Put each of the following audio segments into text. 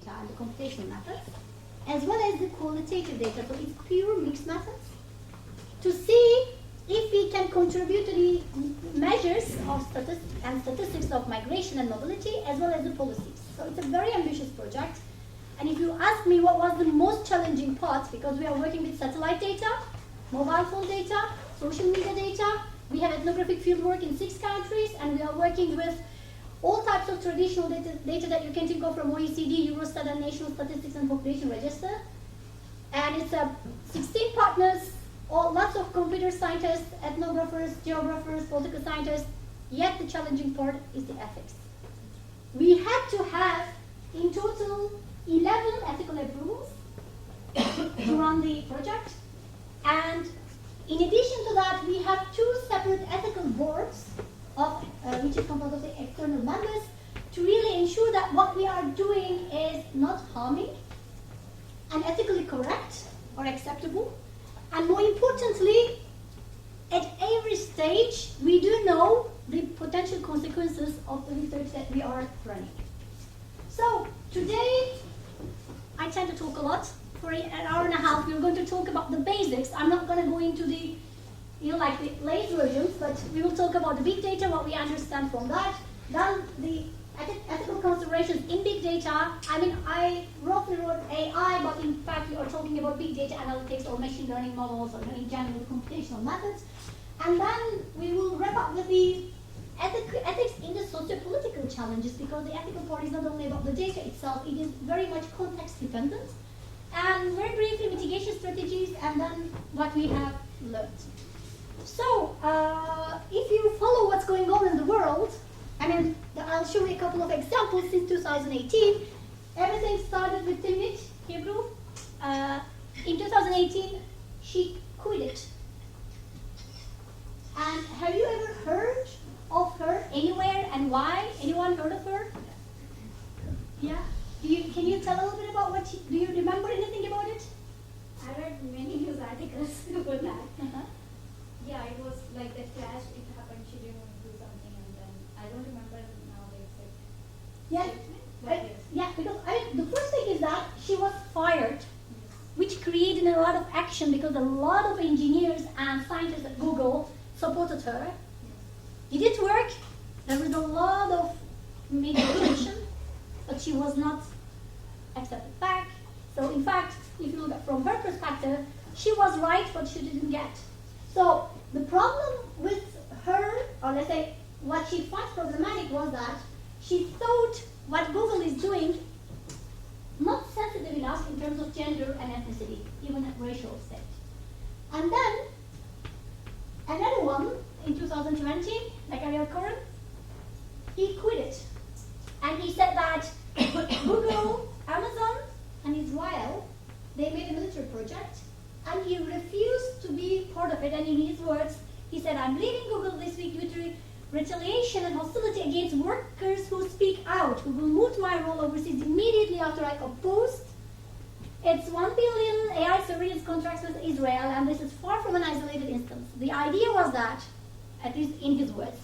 data and the computational methods, as well as the qualitative data, so it's pure mixed methods, to see if we can contribute to the measures of statistics of migration and mobility, as well as the policies. So it's a very ambitious project. And if you ask me what was the most challenging part, because we are working with satellite data, mobile phone data, social media data, we have ethnographic fieldwork in 6 countries, and we are working with all types of traditional data that you can think of from OECD, Eurostat, and National Statistics and Population Register. And it's 16 partners, lots of computer scientists, ethnographers, geographers, political scientists, yet the challenging part is the ethics. We had to have, in total, 11 ethical approvals to run the project. And in addition to that, we have 2 separate ethical boards, which is composed of the external members, to really ensure that what we are doing is not harming and ethically correct or acceptable. And more importantly, at every stage, we do know the potential consequences of the research that we are running. So today, I tend to talk a lot. For an hour and a half, we're going to talk about the basics. I'm not going to go into the, like the late versions, but we will talk about the big data, what we understand from that. Then the ethical considerations in big data. I mean, I roughly wrote AI, but in fact, we are talking about big data analytics or machine learning models or in general computational methods. And then we will wrap up with the ethics in the socio-political challenges, because the ethical part is not only about the data itself, it is very much context dependent. And very briefly, mitigation strategies, and then what we have learned. So, if you follow what's going on in the world, I mean, I'll show you a couple of examples since 2018. Everything started with Timnit Hebrew. In 2018, she quit it. And have you ever heard of her anywhere, and why? Anyone heard of her? Yeah? Can you tell a little bit about what do you remember anything about it? I read many news articles about that. Yeah, it was like the crash, it happened, she didn't want to do something, and then I don't remember now the exact statement. Yeah, because the first thing is that she was fired, which created a lot of action because a lot of engineers and scientists at Google supported her. Did it work? There was a lot of media attention, but she was not accepted back. So in fact, if you look at from her perspective, she was right, but she didn't get. So the problem with her, or let's say what she finds problematic, was that she thought what Google is doing not sensitive enough in terms of gender and ethnicity, even at racial state. And then another one in 2020, like Ariel Cohen, he quit it. And he said that Google, Amazon, and Israel, they made a military project, and he refused to be part of it. And in his words, he said, "I'm leaving Google this week due to retaliation and hostility against workers who speak out. We will move my role overseas immediately after I opposed its 1 billion AI surveillance contracts with Israel, and this is far from an isolated instance." The idea was that, at least in his words,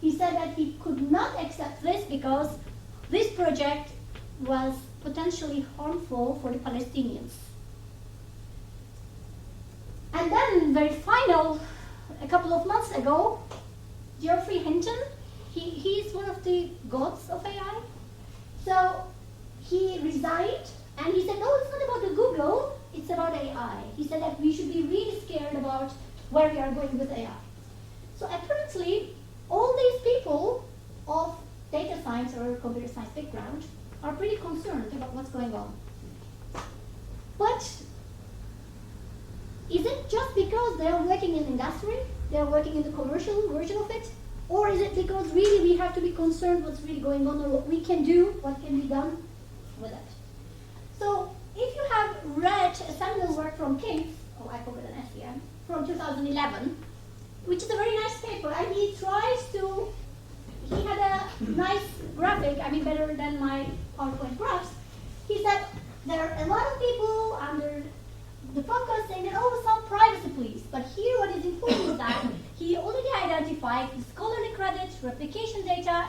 he said that he could not accept this because this project was potentially harmful for the Palestinians. And then, very final, a couple of months ago, Geoffrey Hinton, he's one of the gods of AI. So he resigned, and he said, no, it's not about the Google, it's about AI. He said that we should be really scared about where we are going with AI. So apparently, all these people of data science or computer science background are pretty concerned about what's going on. But is it just because they are working in industry, they are working in the commercial version of it, or is it because really we have to be concerned what's really going on, or what we can do, what can be done with it? So if you have read a seminal work from King's, I forgot an SCM, from 2011, which is a very nice paper, and he had a nice graphic, better than my PowerPoint graphs. He said there are a lot of people under the focus saying that, oh, some privacy please. But here what is important is that he already identified the scholarly credit, replication data,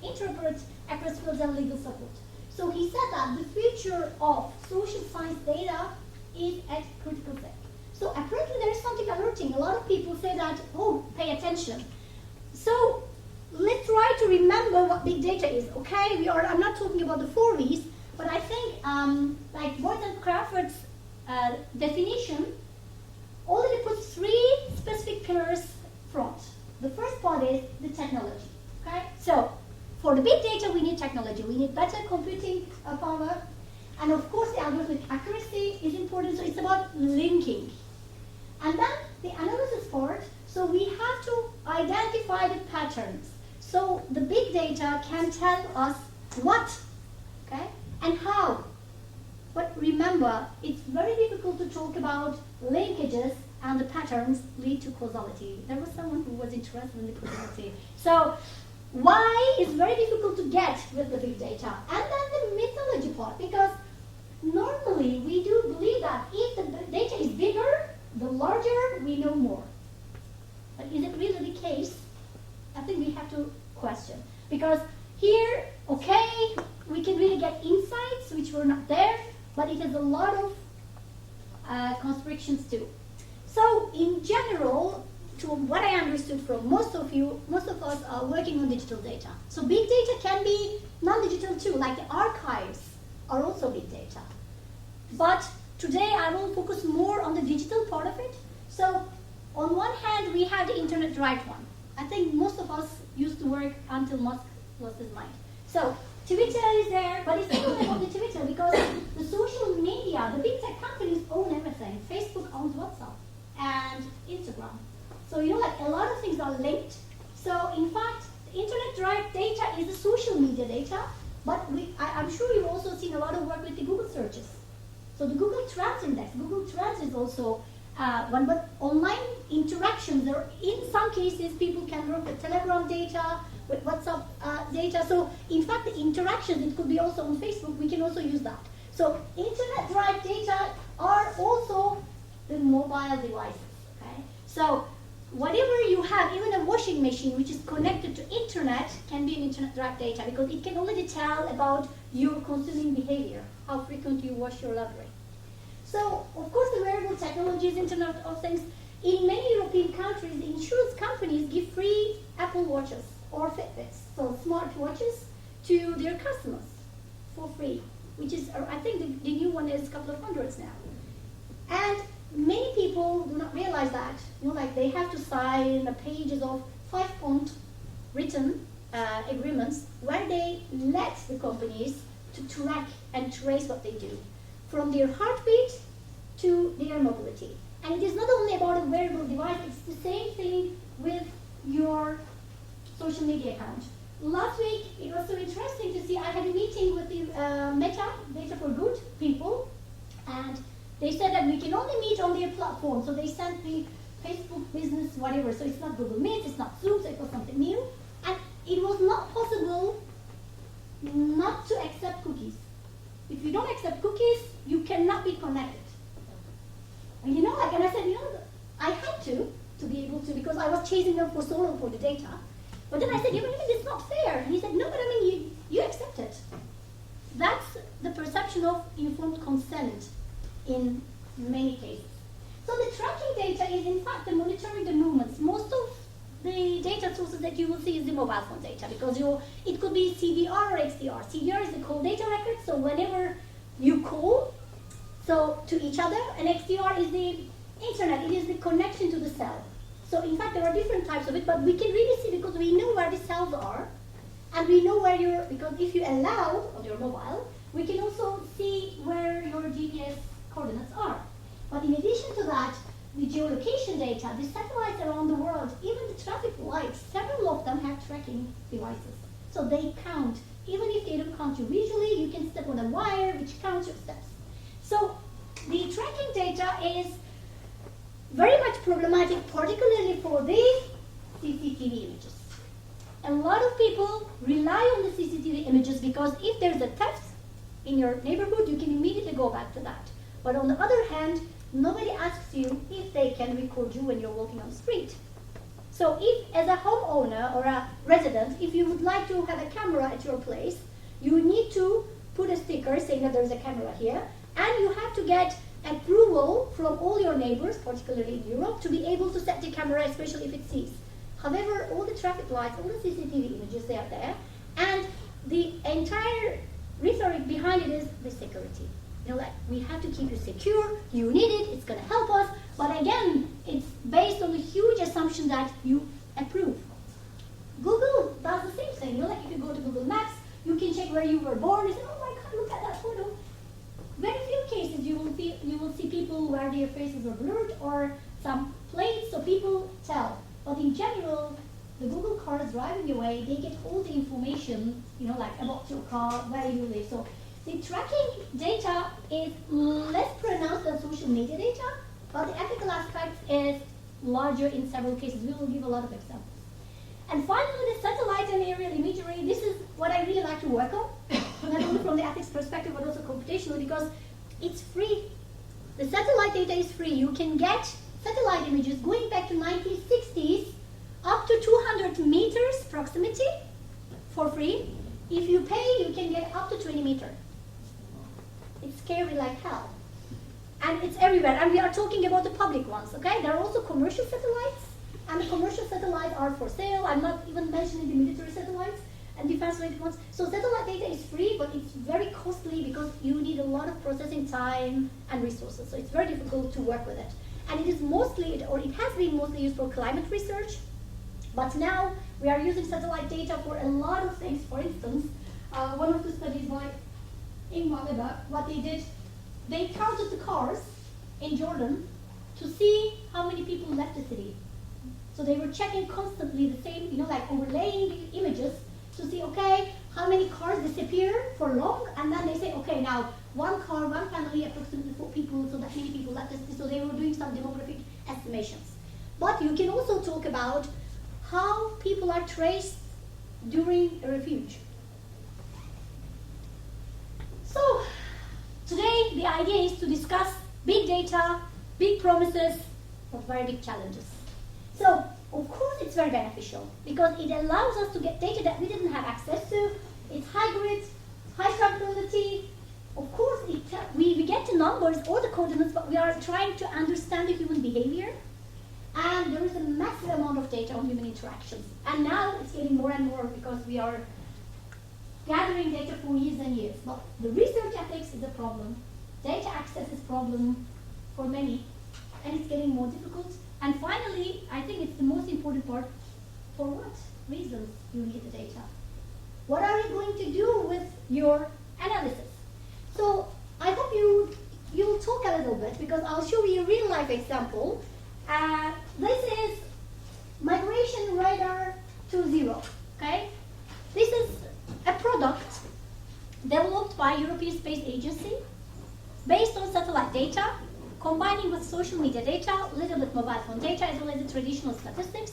interpret across fields and legal support. So he said that the future of social science data is at critical stage. So apparently there is something alerting. A lot of people say that, oh, pay attention. So let's try to remember what big data is, okay? I'm not talking about the 4 V's, but I think like Morton Crawford's definition already puts 3 specific pillars front. The first part is the technology, okay? So for the big data, we need technology. We need better computing power. And of course, the algorithmic accuracy is important, so it's about linking. And then the analysis part, so we have to identify the patterns. So the big data can tell us what, okay, and how. But remember, it's very difficult to talk about linkages and the patterns lead to causality. There was someone who was interested in the causality. So why is very difficult to get with the big data. And then the mythology part, because normally we do believe that if the data is bigger, the larger we know more. But is it really the case? I think we have to question. Because here, okay, we can really get insights which were not there, but it has a lot of constrictions too. So in general, to what I understood from most of us are working on digital data. So big data can be non-digital too, like the archives are also big data. But today I will focus more on the digital part of it. So on one hand, we have the internet-derived one. I think most of us used to work until Musk lost his mind. So Twitter is there, but it's not only about the Twitter because the social media, the big tech companies own everything. Facebook owns WhatsApp and Instagram. So like a lot of things are linked. So in fact, internet-derived data is the social media data, but I'm sure you've also seen a lot of work with the Google searches. So the Google Trends Index, Google Trends is also one, but online interactions, in some cases people can work with Telegram data, with WhatsApp data. So in fact, the interactions, it could be also on Facebook, we can also use that. So internet-derived data are also the mobile devices, okay? So whatever you have, even a washing machine which is connected to internet can be an internet-derived data because it can already tell about your consuming behavior, how frequent you wash your laundry. So, of course, the wearable technologies, Internet of Things, in many European countries, the insurance companies give free Apple Watches or Fitbits, so smart watches, to their customers for free, which is, I think the new one is a couple of hundreds now. And many people do not realize that, like they have to sign pages of 5-font written agreements where they let the companies to track and trace what they do, from their heartbeat to their mobility. And it is not only about a wearable device, it's the same thing with your social media account. Last week, it was so interesting to see, I had a meeting with the Meta, Data for Good people, and they said that we can only meet on their platform. So they sent me Facebook business, whatever. So it's not Google Meet, it's not Zoom, so it was something new. And it was not possible not to accept cookies. If you don't accept cookies, you cannot be connected. And and I said, I had to be able to, because I was chasing them for so long for the data. But then I said, it's not fair. And he said, no, but you accept it. That's the perception of informed consent in many cases. So the tracking data is in fact the monitoring the movements. Most of the data sources that you will see is the mobile phone data because it could be CDR or XDR. CDR is the call data record, so whenever you call to each other, and XDR is the internet, it is the connection to the cell. So in fact there are different types of it, but we can really see because we know where the cells are, and we know where because if you allow on your mobile, we can also see where your GPS coordinates are. But in addition to that, the geolocation data, the satellites around the world, even the traffic lights, several of them have tracking devices. So they count. Even if they don't count you visually, you can step on a wire which counts your steps. So the tracking data is very much problematic, particularly for the CCTV images. A lot of people rely on the CCTV images because if there's a theft in your neighborhood, you can immediately go back to that. But on the other hand, nobody asks you if they can record you when you're walking on the street. So if, as a homeowner or a resident, if you would like to have a camera at your place, you need to put a sticker saying that there's a camera here, and you have to get approval from all your neighbors, particularly in Europe, to be able to set the camera, especially if it sees. However, all the traffic lights, all the CCTV images, they are there, and the entire rhetoric behind it is the security. You know, like, we have to keep you secure, you need it, it's going to help us, but again, it's based on a huge assumption that you approve. Google does the same thing. You know, like if you go to Google Maps, you can check where you were born, and say, oh my God, look at that photo. Very few cases you will see people where their faces were blurred or some plates, so people tell. But in general, the Google cars driving away, they get all the information, you know, like about your car, where you live. So the tracking data is less pronounced than social media data, but the ethical aspect is larger in several cases. We will give a lot of examples. And finally, the satellite and aerial imagery, this is what I really like to work on, not only from the ethics perspective, but also computational, because it's free. The satellite data is free. You can get satellite images going back to 1960s, up to 200 meters proximity for free. If you pay, you can get up to 20 meters. It's scary like hell. And it's everywhere. And we are talking about the public ones, okay? There are also commercial satellites, and the commercial satellites are for sale. I'm not even mentioning the military satellites and defense-related ones. So satellite data is free, but it's very costly because you need a lot of processing time and resources. So it's very difficult to work with it. And it is mostly, or it has been mostly used for climate research. But now we are using satellite data for a lot of things. For instance, one of the studies by Ingmaliba, what they did, they counted the cars in Jordan to see how many people left the city. So they were checking constantly the same, you know, like overlaying the images to see, okay, how many cars disappear for long, and then they say, okay, now one car, one family, approximately 4 people, so that many people left the city. So they were doing some demographic estimations. But you can also talk about how people are traced during a refuge. So today the idea is to discuss big data, big promises, but very big challenges. So of course it's very beneficial because it allows us to get data that we didn't have access to. It's high grid, high trackability. Of course we get the numbers or the coordinates, but we are trying to understand the human behavior. And there is a massive amount of data on human interactions. And now it's getting more and more because we are gathering data for years and years. But the research ethics is a problem. Data access is a problem for many. And it's getting more difficult. And finally, I think it's the most important part, for what reasons you need the data? What are you going to do with your analysis? So I hope you'll talk a little bit because I'll show you a real life example. This is Migration Radar 2.0, okay? This is a product developed by European Space Agency based on satellite data, combining with social media data, a little bit mobile phone data, as well as the traditional statistics.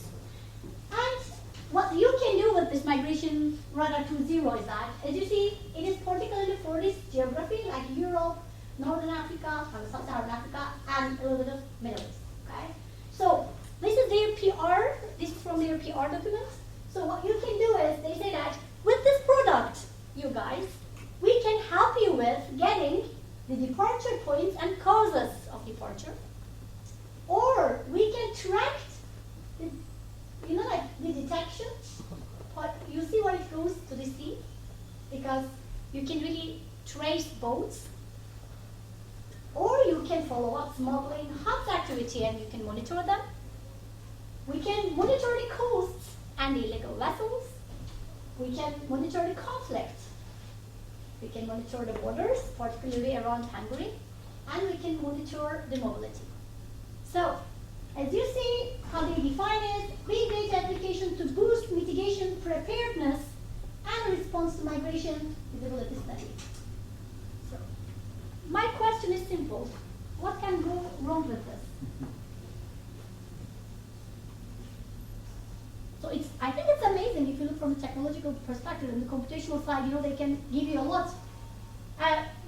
And what you can do with this Migration Radar 2.0 is that, as you see, it is particularly for this geography, like Europe, Northern Africa, Sub-Saharan Africa, and a little bit of Middle East. Okay? So this is their PR. This is from their PR document. So what you can do is they say that with this product, you guys, we can help you with getting the departure points and causes of departure, or we can track the, you know, like the detection. But you see why it goes to the sea, because you can really trace boats. Or you can follow up smuggling, hunt activity, and you can monitor them. We can monitor the coasts and the illegal vessels. We can monitor the conflict. We can monitor the borders, particularly around Hungary. And we can monitor the mobility. So, as you see how they define it, big data application to boost mitigation preparedness and response to migration visibility studies. So, my question is simple. What can go wrong with this? So I think it's amazing if you look from a technological perspective and the computational side, you know, they can give you a lot.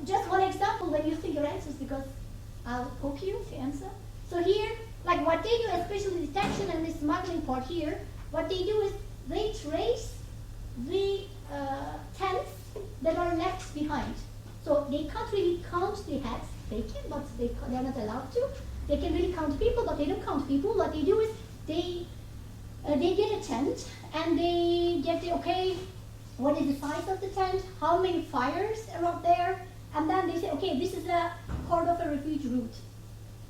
Just one example when you think your answers, because I'll poke you to answer. So here, like what they do, especially detection and the smuggling part here, what they do is they trace the tents that are left behind. So they can't really count the heads. They can, but they're not allowed to. They can really count people, but they don't count people. What they do is they get a tent and they get the, okay, what is the size of the tent? How many fires are up there? And then they say, okay, this is a part of a refuge route.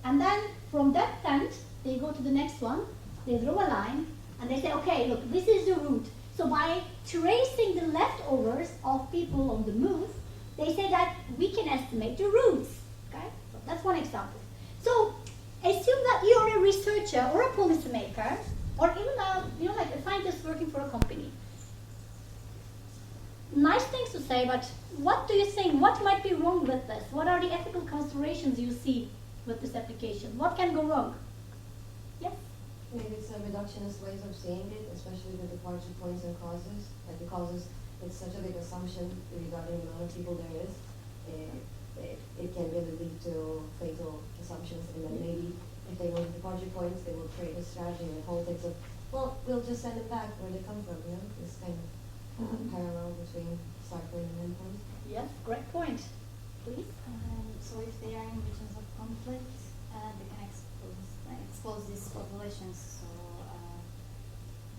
And then from that tent, they go to the next one, they draw a line, and they say, okay, look, this is the route. So by tracing the leftovers of people on the move, they say that we can estimate the routes. Okay? So that's one example. So assume that you're a researcher or a policymaker, or even like a scientist working for a company. Nice things to say, but what do you think? What might be wrong with this? What are the ethical considerations you see with this application? What can go wrong? Yes? Maybe some reductionist ways of seeing it, especially with departure points and causes. Like the causes, it's such a big assumption regarding the amount of people there is. It can really lead to fatal assumptions, and then maybe if they go to departure points, they will create a strategy and a politics of, well, we'll just send them back where they come from, you know? This kind of parallel between start point and end point. Yes, great point. Please? So if they are in regions of conflict, they can expose these populations. So,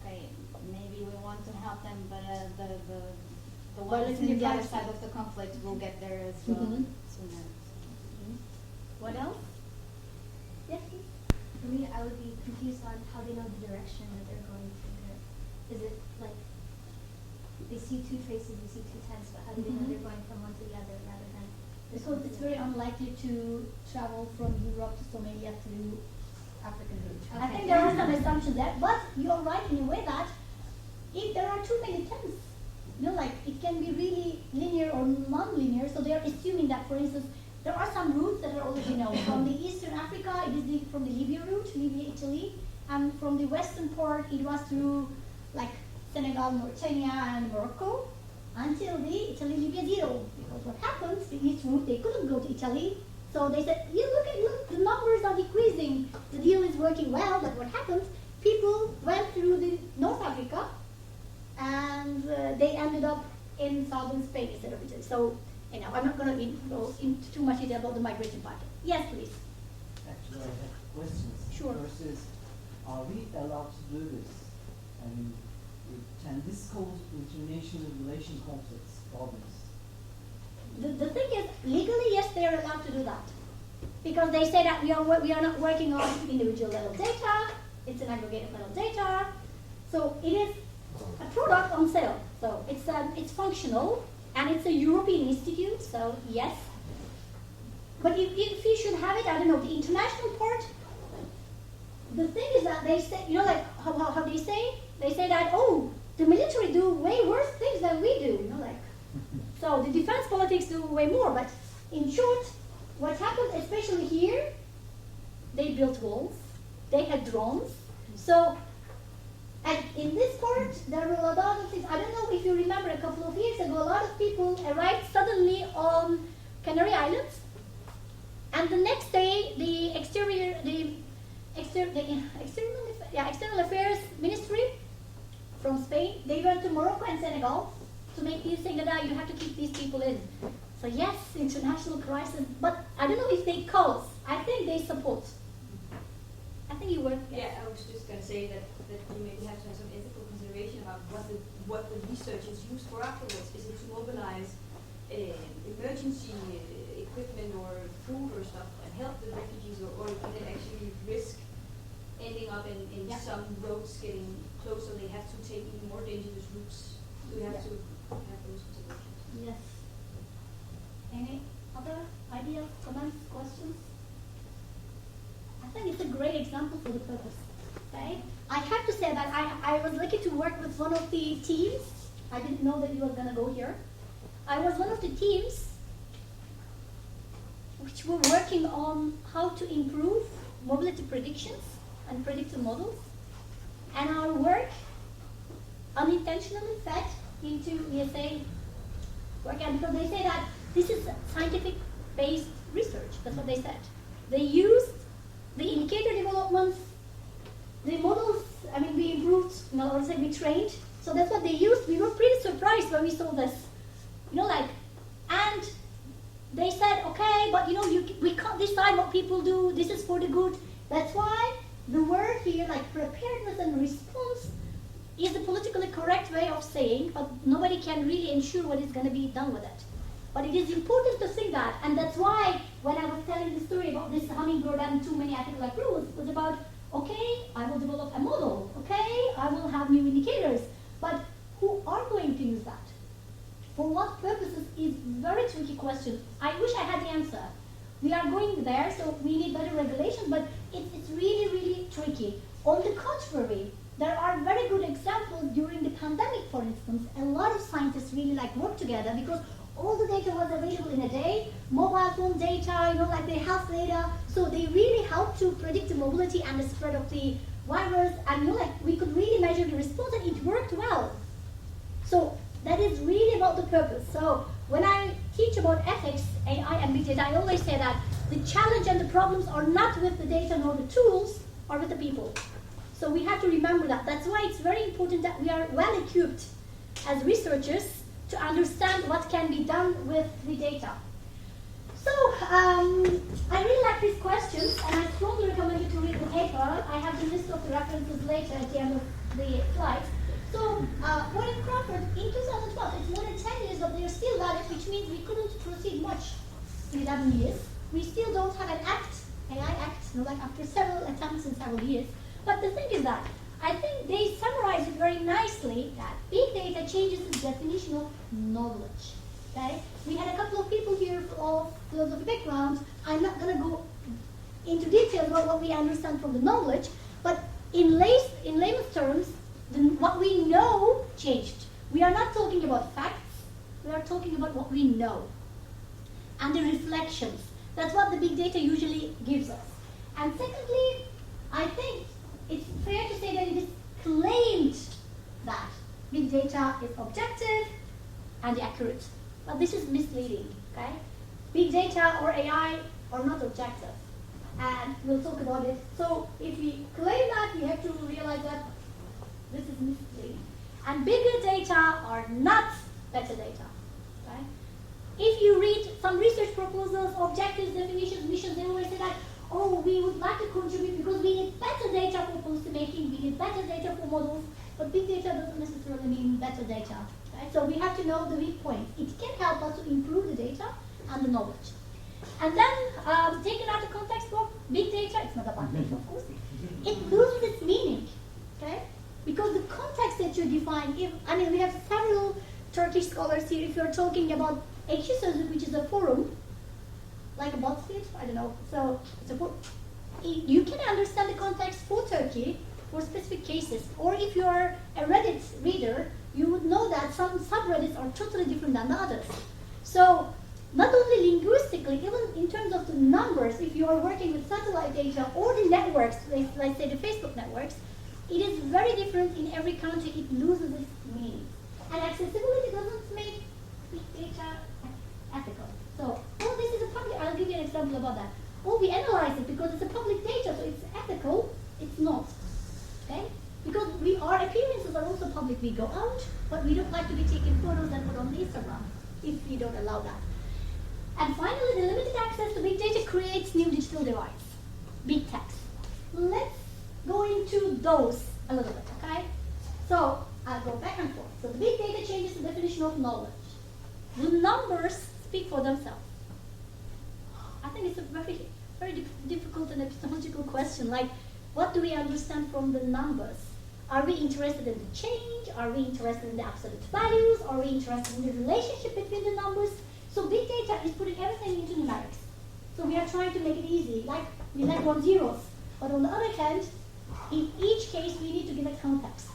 okay, maybe we want to help them, but the ones in the other side of the conflict will get there as well sooner. What else? Yes, please. For me, I would be confused on how they know the direction that they're going to. Is it like they see two traces, they see two tents, but how do they know they're going from one to the other rather than? Because it's very unlikely to travel from Europe to Somalia through African route. I Okay. think there are some assumptions there, but you're right in a way that if there are too many tents, like it can be really linear or non-linear, so they're assuming that, for instance, there are some routes that are already known. From the Eastern Africa, it is from the Libya route, Libya, Italy, and from the western part, it was through like Senegal, Mauritania, and Morocco, until the Italy-Libya zero. Because what happens, the east route, they couldn't go to Italy, so they said, look, the numbers are decreasing, the deal is working well, but what happens, people went through the North Africa, and they ended up in southern Spain instead of Italy. So, I'm not going to go into too much detail about the migration pattern. Yes, please. Actually, I have questions. Sure. First is, are we allowed to do this? And can this cause international relation conflicts, problems? The thing is, legally, yes, they are allowed to do that. Because they say that we are not working on individual level data, it's an aggregated level data. So it is a product on sale. So it's functional, and it's a European institute, so yes. But if you should have it, I don't know, the international part, the thing is that they say, like how they say? They say that, oh, the military do way worse things than we do, So the defense politics do way more, but in short, what happened, especially here, they built walls, they had drones, so, and in this part, there were a lot of things. I don't know if you remember a couple of years ago, a lot of people arrived suddenly on Canary Islands, and the next day, the External Affairs Ministry from Spain, they went to Morocco and Senegal to make you think that you have to keep these people in. So yes, international crisis, but I don't know if they cause. I think they support. I think you were. Yeah, I was just going to say that you maybe have to have some ethical consideration about what the research is used for afterwards. Is it to mobilize emergency equipment or food or stuff and help the refugees, or can it actually risk ending up in some roads getting closed, so they have to take even more dangerous routes? So we have to have those considerations. Yes. Any other ideas, comments, questions? I think it's a great example for the purpose. Okay? I have to say that I was lucky to work with one of the teams. I didn't know that you were going to go here. I was one of the teams which were working on how to improve mobility predictions and predictive models. And our work unintentionally fed into ESA work. And because they say that this is scientific-based research. That's what they said. They used the indicator developments, the models, we improved, let's say we trained. So that's what they used. We were pretty surprised when we saw this. And not decide what people do. This is for the good. That's why the word here, like preparedness and response, is the politically correct way of saying, but nobody can really ensure what is going to be done with it. But it is important to think that, and that's why when I was telling the story about this hummingbird and too many ethical rules, it was about, okay, I will develop a model, okay, I will have new indicators, but who are going to use that? For what purposes is very tricky question. I wish I had the answer. We are going there, so we need better regulation, but it's really, really tricky. On the contrary, there are very good examples during the pandemic, for instance. A lot of scientists really work together because all the data was available in a day, mobile phone data, like the health data, so they really helped to predict the mobility and the spread of the virus, and we could really measure the response, and it worked well. So that is really about the purpose. So when I teach about ethics, AI and big data, I always say that the challenge and the problems are not with the data nor the tools, or with the people. So we have to remember that. That's why it's very important that we are well equipped as researchers to understand what can be done with the data. So I really like these questions, and I strongly recommend you to read the paper. I have the list of the references later at the end of the slides. So Warren Crawford, in 2012, it's more than 10 years, but they're still valid, which means we couldn't proceed much in 11 years. We still don't have an act, AI act, after several attempts in several years. But the thing is that I think they summarize it very nicely that big data changes the definition of knowledge. Okay? We had a couple of people here of philosophy background. I'm not going to go into detail about what we understand from the knowledge, but in layman's terms, what we know changed. We are not talking about facts, we are talking about what we know. And the reflections. That's what the big data usually gives us. And secondly, I think it's fair to say that it is claimed that big data is objective and accurate. But this is misleading, okay? Big data or AI are not objective. And we'll talk about it. So if we claim that, we have to realize that this is misleading. And bigger data are not better data, right? If you read some research proposals, objectives, definitions, missions, they always say that, oh, we would like to contribute because we need better data for policy making, we need better data for models, but big data doesn't necessarily mean better data. Right? So we have to know the weak points. It can help us to improve the data and the knowledge. And then, taken out of context of big data, it's not about data, of course, it loses its meaning, okay? Because the context that you define, we have several Turkish scholars here, if you're talking about Ekşi Sözlük, which is a forum, like a BuzzFeed, I don't know, so you can understand the context for Turkey for specific cases. Or if you're a Reddit reader, you would know that some subreddits are totally different than the others. So not only linguistically, even in terms of the numbers, if you are working with satellite data or the networks, let's say the Facebook networks, it is very different in every country. It loses its meaning. And accessibility doesn't make big data ethical. So, oh, this is a public, I'll give you an example about that. Oh, we analyze it because it's a public data, so it's ethical. It's not, okay? Because our appearances are also public. We go out, but we don't like to be taking photos and put on Instagram if we don't allow that. And finally, the limited access to big data creates new digital divides, big techs. Let's go into those a little bit, okay? So I'll go back and forth. So the big data changes the definition of knowledge. The numbers speak for themselves. I think it's a very, very difficult and epistemological question. Like, what do we understand from the numbers? Are we interested in the change? Are we interested in the absolute values? Are we interested in the relationship between the numbers? So big data is putting everything into numerics. So we are trying to make it easy. Like, we want zeros. But on the other hand, in each case, we need to give a context.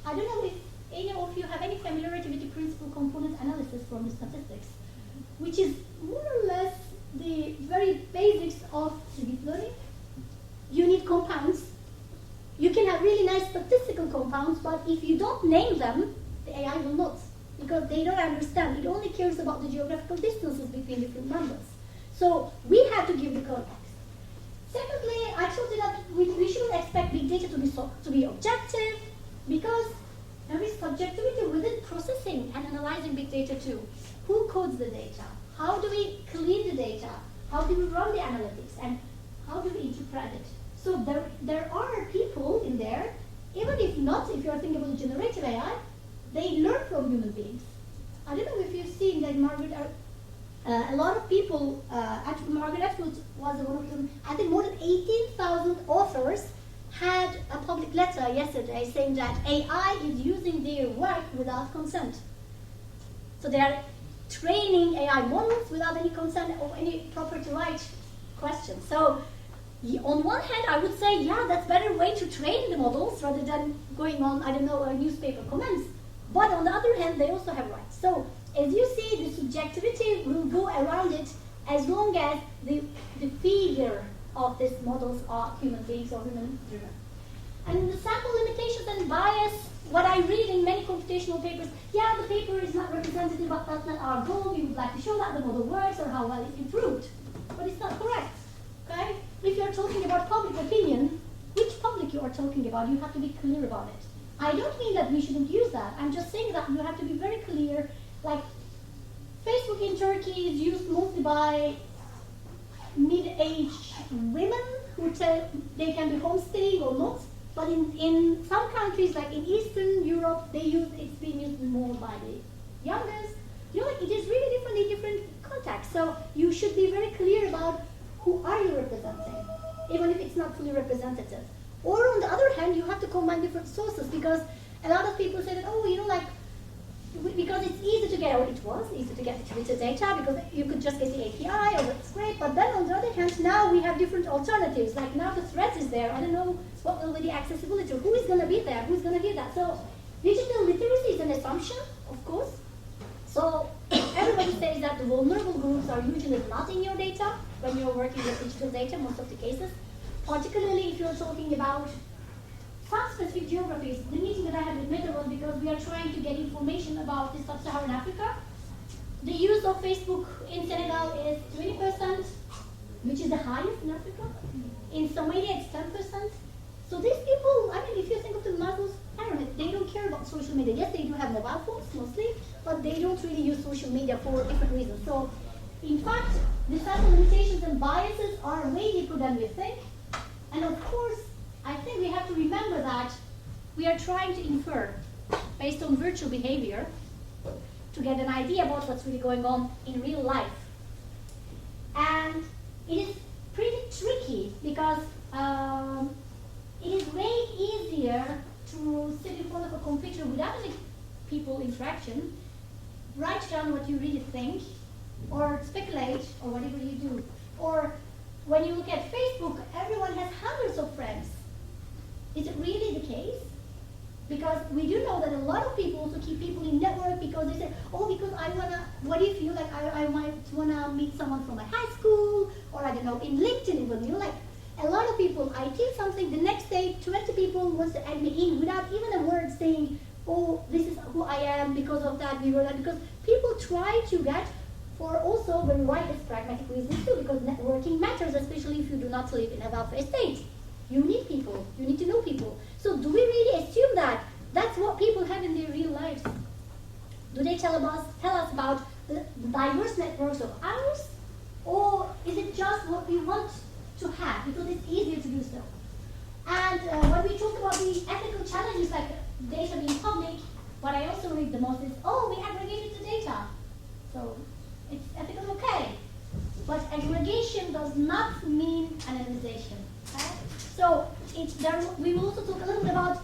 I don't know if any of you have any familiarity with the principal component analysis from the statistics, which is more or less the very basics of deep learning. You need compounds. You can have really nice statistical compounds, but if you don't name them, the AI will not, because they don't understand. It only cares about the geographical distances between different numbers. So we have to give the context. Secondly, I told you that we shouldn't expect big data to be objective, because there is subjectivity within processing and analyzing big data too. Who codes the data? How do we clean the data? How do we run the analytics? And how do we interpret it? So there are people in there, even if you're thinking about generative AI, they learn from human beings. I don't know if you've seen that Margaret, a lot of people, actually Margaret Atwood was one of them, I think more than 18,000 authors had a public letter yesterday saying that AI is using their work without consent. So they are training AI models without any consent or any property right questions. So on one hand, I would say, yeah, that's a better way to train the models rather than going on, I don't know, newspaper comments. But on the other hand, they also have rights. So as you see, the subjectivity will go around it as long as the feeder of these models are human beings or human driven. And the sample limitations and bias, what I read in many computational papers, yeah, the paper is not representative, but that's not our goal. We would like to show that the model works or how well it's improved. But it's not correct, okay? If you're talking about public opinion, which public you are talking about, you have to be clear about it. I don't mean that we shouldn't use that. I'm just saying that you have to be very clear. Like, Facebook in Turkey is used mostly by mid-aged women who tell they can be homestaying or not. But in some countries, like in Eastern Europe, it's being used more by the youngest. You know, it is really different in different contexts. So you should be very clear about who are you representing, even if it's not fully representative. Or on the other hand, you have to combine different sources, because a lot of people say that, oh, you know, like, because it's easy to get, or it was easy to get the Twitter data, because you could just get the API, or that's great. But then on the other hand, now we have different alternatives. Like now the threads is there. I don't know what will be the accessibility, who is going to be there, who's going to hear that. So digital literacy is an assumption, of course. So everybody says that the vulnerable groups are usually not in your data when you're working with digital data, most of the cases. Particularly if you're talking about some specific geographies. The meeting that I had with Meta was because we are trying to get information about the sub-Saharan Africa. The use of Facebook in Senegal is 20%, which is the highest in Africa. In Somalia, it's 10%. So these people, I mean, if you think of the Muslims, I don't know, they don't care about social media. Yes, they do have mobile phones mostly, but they don't really use social media for different reasons. So, in fact, the sample limitations and biases are way deeper than we think. And of course, I think we have to remember that we are trying to infer, based on virtual behavior, to get an idea about what's really going on in real life. And it is pretty tricky because it is way easier to sit in front of a computer without any people interaction, write down what you really think, or speculate, or whatever you do. Or when you look at Facebook, everyone has hundreds of friends. Is it really the case? Because we do know that a lot of people also keep people in network because they say, oh, because I wanna, what if you, like, I might wanna meet someone from my high school, or I don't know, in LinkedIn even, you know, like, a lot of people, I tweet something, the next day 20 people want to add me in without even a word saying, oh, this is who I am because of that, we were that, because people try to get, for also very widest pragmatic reasons too, because networking matters, especially if you do not live in a welfare state. You need people, you need to know people. So do we really assume that that's what people have in their real lives? Do they tell us about the diverse networks of ours? Or is it just what we want to have because it's easier to do so? And when we talk about the ethical challenges like data being public, what I also read the most is, oh, we aggregated the data. So it's ethical, okay. But aggregation does not mean anonymization. Okay? So we will also talk a little bit about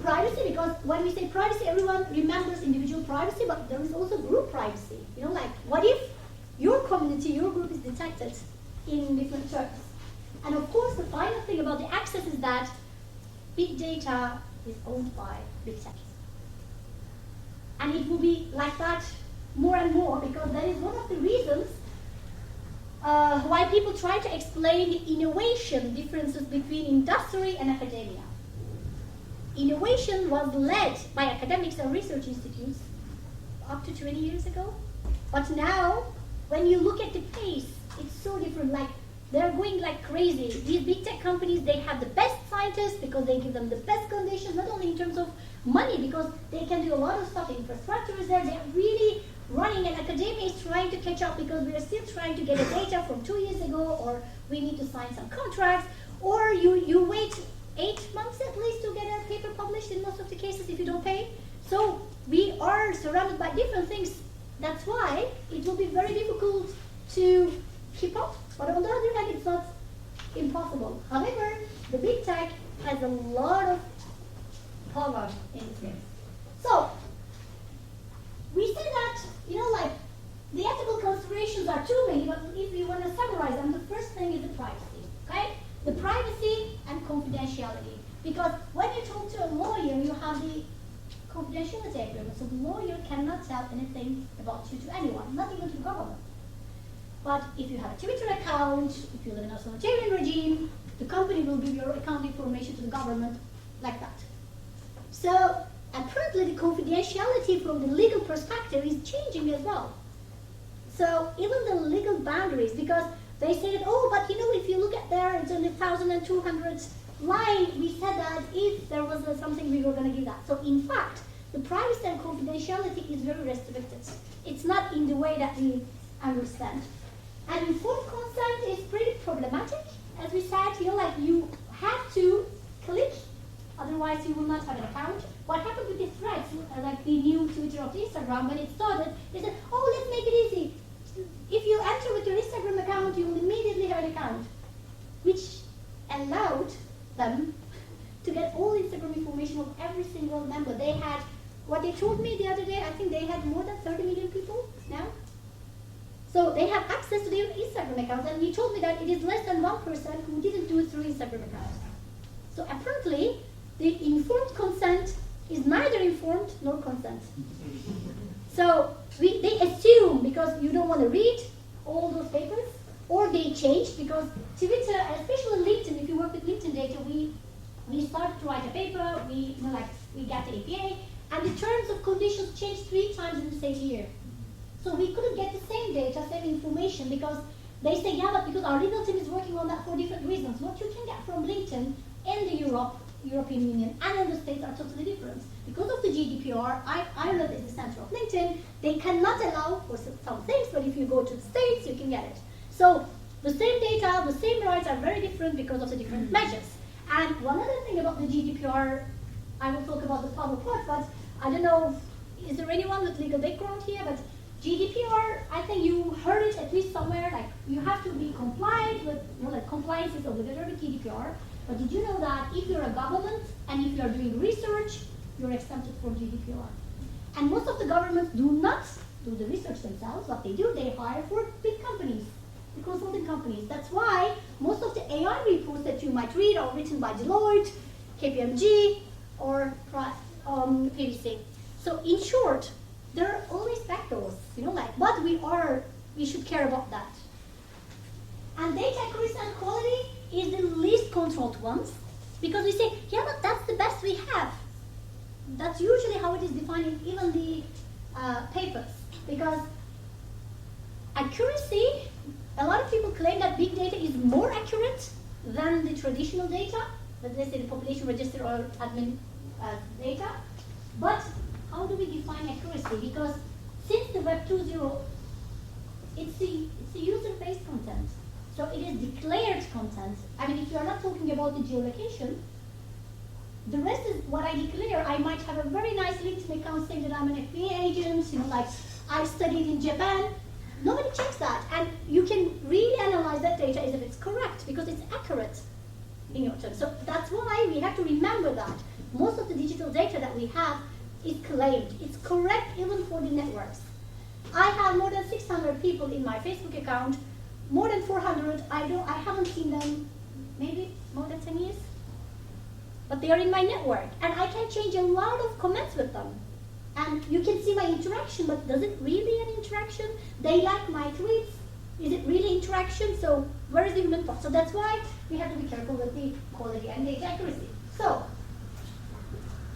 privacy, because when we say privacy, everyone remembers individual privacy, but there is also group privacy. You know, like, what if your community, your group is detected in different terms? And of course, the final thing about the access is that big data is owned by big tech. And it will be like that more and more, because that is one of the reasons why people try to explain the innovation differences between industry and academia. Innovation was led by academics and research institutes up to 20 years ago. But now, when you look at the pace, it's so different. Like, they're going like crazy. These big tech companies, they have the best scientists because they give them the best conditions, not only in terms of money, because they can do a lot of stuff. Infrastructure is there. They're really right running, and academia is trying to catch up because we are still trying to get the data from 2 years ago, or we need to sign some contracts, or you wait 8 months at least to get a paper published in most of the cases if you don't pay. So we are surrounded by different things. That's why it will be very difficult to keep up. But on the other hand, it's not impossible. However, the big tech has a lot of power in this case. So we say that, like, the ethical considerations are too many, but if we want to summarize them, the first thing is the privacy, okay? The privacy and confidentiality. Because when you talk to a lawyer, you have the confidentiality agreement, so the lawyer cannot tell anything about you to anyone, not even to the government. But if you have a Twitter account, if you live in a authoritarian regime, the company will give your account information to the government like that. So apparently the confidentiality from the legal perspective is changing as well. So even the legal boundaries, because they said, oh, but if you look at there, it's in the 1,200 line, we said that if there was something, we were going to give that. So in fact, the privacy and confidentiality is very restricted. It's not in the way that we understand. And informed consent is pretty problematic. As we said here, like, you have to click, otherwise you will not have an account. What happened with the threads, like the new Twitter of Instagram, when it started, they said, oh, let's make it easy. If you enter with your Instagram account, you will immediately have an account, which allowed them to get all Instagram information of every single member. They had, what they told me the other day, I think they had more than 30 million people now. So they have access to their Instagram accounts, and he told me that it is less than 1% who didn't do it through Instagram accounts. So apparently, the informed consent is neither informed nor consent. So they assume, because you don't want to read all those papers, or they change, because Twitter, especially LinkedIn, if you work with LinkedIn data, we started to write a paper, we get the APA, and the terms of conditions changed 3 times in the same year. So we couldn't get the same data, same information, because they say, yeah, but because our legal team is working on that for different reasons. What you can get from LinkedIn in the European Union and in the States are totally different. Because of the GDPR, Ireland is the center of LinkedIn. They cannot allow for some things, but if you go to the States, you can get it. So the same data, the same rights are very different because of the different measures. And one other thing about the GDPR, I will talk about the power part, but I don't know, is there anyone with legal background here? But GDPR, I think you heard it at least somewhere, like you have to be compliant with, like compliance is obligatory with GDPR. But did you know that if you're a government and if you're doing research, you're exempted from GDPR? And most of the governments do not do the research themselves. What they do, they hire for big companies, the consulting companies. That's why most of the AI reports that you might read are written by Deloitte, KPMG, or PwC. So in short, there are always factors, but we should care about that. And data accuracy and quality is the least controlled ones, because we say, yeah, but that's the best we have. That's usually how it is defined in even the papers, because accuracy, a lot of people claim that big data is more accurate than the traditional data, let's say the population register or admin data. But how do we define accuracy? Because since the Web 2.0, it's a user-based content. So it is declared content. I mean, if you are not talking about the geolocation, the rest is what I declare. I might have a very nice LinkedIn account saying that I'm an FBA agent, like I studied in Japan. Nobody checks that. And you can really analyze that data as if it's correct, because it's accurate in your terms. So that's why we have to remember that. Most of the digital data that we have is claimed. It's correct even for the networks. I have more than 600 people in my Facebook account. More than 400, I haven't seen them maybe more than 10 years. But they are in my network, and I can change a lot of comments with them. And you can see my interaction, but does it really an interaction? They like my tweets. Is it really interaction? So where is the human part? So that's why we have to be careful with the quality and data accuracy. So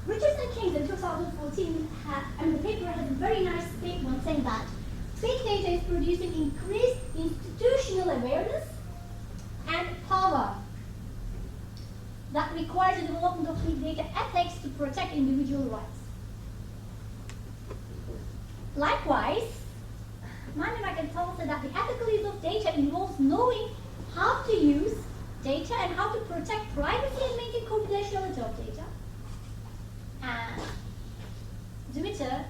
Richards and Kings in 2014 and the paper has a very nice statement saying that big data is producing increased institutional awareness and power that requires the development of big data ethics to protect individual rights. Likewise, Manning tells us that the ethical use of data involves knowing how to use data and how to protect privacy and maintain confidentiality of data. And Twitter,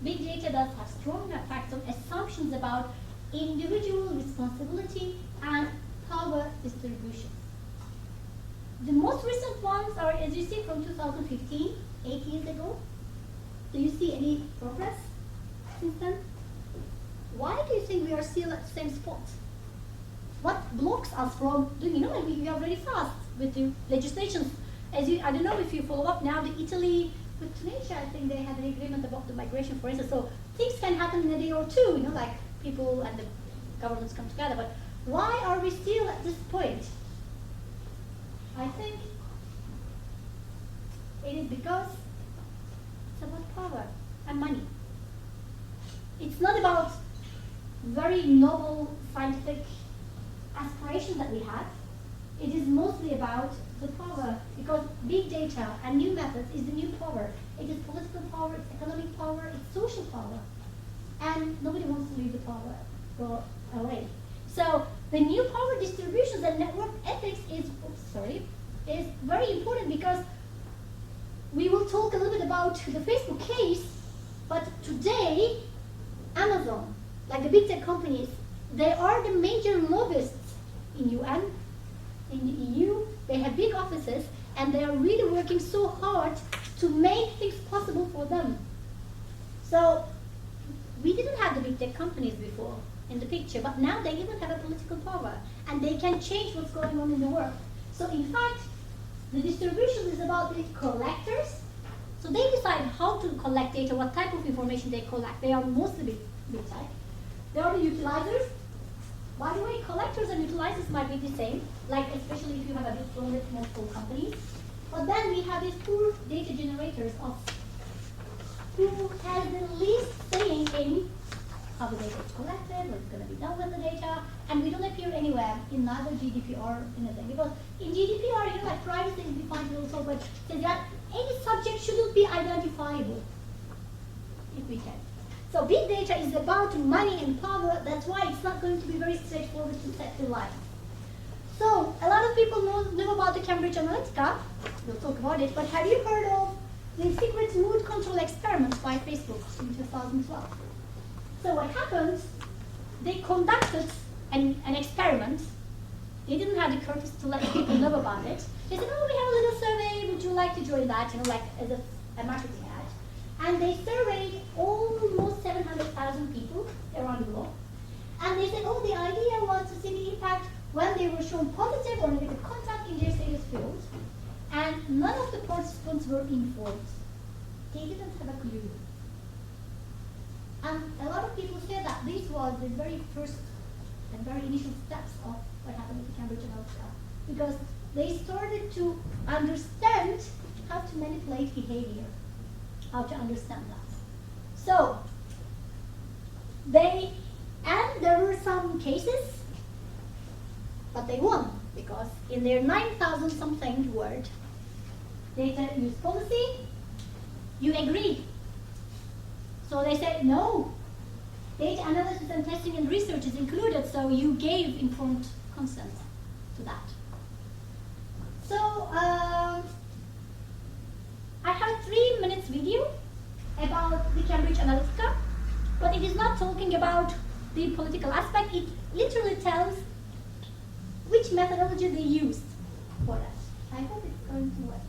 big data does have strong effects on assumptions about individual responsibility and power distribution. The most recent ones are, as you see, from 2015, 8 years ago. Do you see any progress since then? Why do you think we are still at the same spot? What blocks us from doing, we are very fast with the legislations. I don't know if you follow up now, the Italy with Tunisia, I think they had an agreement about the migration, for instance. So things can happen in a day or two, like people and the governments come together. But why are we still at this point? I think it is because it's about power and money. It's not about very noble scientific aspirations that we have. It is mostly about the power, because big data and new methods is the new power. It is political power, it's economic power, it's social power. And nobody wants to leave the power go away. So the new power distributions and network ethics is very important, because we will talk a little bit about the Facebook case, but today, Amazon, like the big tech companies, they are the major lobbyists in UN, in the EU. They have big offices, and they are really working so hard to make things possible for them. So we didn't have the big tech companies before in the picture, but now they even have a political power, and they can change what's going on in the world. So in fact, the distribution is about the collectors. So they decide how to collect data, what type of information they collect. They are mostly big tech. There are the utilizers. By the way, collectors and utilizers might be the same, like especially if you have a big flow with multiple companies. But then we have these poor data generators who has the least saying in how the data is collected, what's going to be done with the data, and we don't appear anywhere in neither GDPR or anything. Because in GDPR, like privacy is defined also, but says that any subject shouldn't be identifiable, if we can. So big data is about money and power. That's why it's not going to be very straightforward to set the line. So a lot of people know about the Cambridge Analytica. We'll talk about it. But have you heard of the secret mood control experiment by Facebook in 2012? So what happened? They conducted an experiment. They didn't have the courtesy to let people know about it. They said, "Oh, we have a little survey. Would you like to join that?" Like as a marketing ad. And they surveyed almost 700,000 people around the globe. And they said, the idea was to see the impact when they were shown positive or negative content in their status field. And none of the participants were informed. They didn't have a clue. And a lot of people say that this was the very first and very initial steps of what happened with the Cambridge Analytica. Because they started to understand how to manipulate behavior. How to understand that. So, there were some cases, but they won, because in their 9,000 something word data use policy, you agreed. So they said, no, data analysis and testing and research is included, so you gave informed consent to that. So, I have a 3 minutes video about the Cambridge Analytica, but it is not talking about the political aspect. It literally tells which methodology they used for that. I hope it's going to work.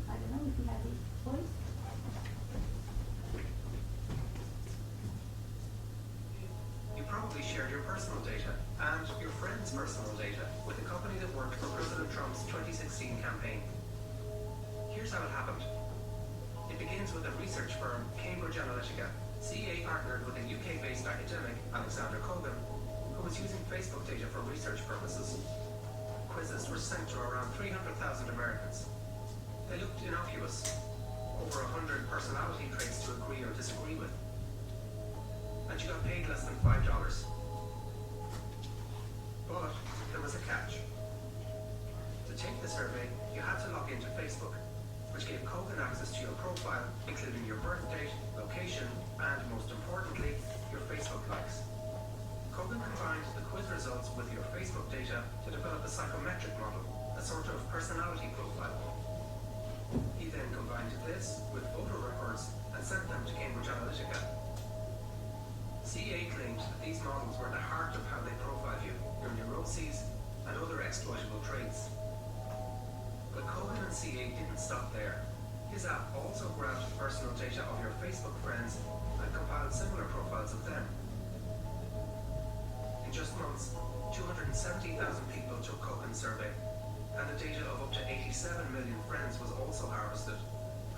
I don't know if you have the voice. You probably shared your personal data and your friend's personal data with a company that worked for President Trump's 2016 campaign. Here's how it happened. It begins with a research firm, Cambridge Analytica. CA partnered with a UK-based academic, Alexander Kogan, who was using Facebook data for research purposes. Quizzes were sent to around 300,000 Americans. They looked innocuous. Over 100 personality traits to agree or disagree with. And you got paid less than $5. But there was a catch. To take the survey, you had to log into Facebook, which gave Kogan access to your profile, including your birth date, location, information, and most importantly, your Facebook likes. Kogan combined the quiz results with your Facebook data to develop a psychometric model, a sort of personality profile. He then combined this with voter records and sent them to Cambridge Analytica. CA claimed that these models were the heart of how they profile you, your neuroses, and other exploitable traits. But Kogan and CA didn't stop there. His app also grabbed personal data of your Facebook friends and compiled similar profiles of them. In just months, 270,000 people took Kogan's survey, and the data of up to 87 million friends was also harvested,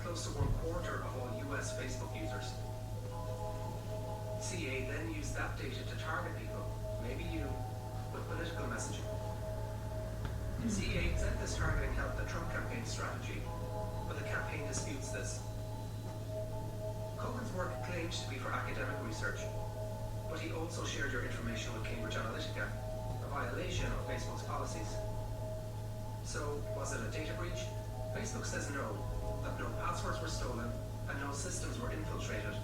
close to 1/4 of all US Facebook users. CA then used that data to target people, maybe you, with political messaging. CA said this targeting helped the Trump campaign strategy, but the campaign disputes this. Kogan's work claimed to be for academic research, but he also shared your information with Cambridge Analytica, a violation of Facebook's policies. So, was it a data breach? Facebook says no, that no passwords were stolen and no systems were infiltrated.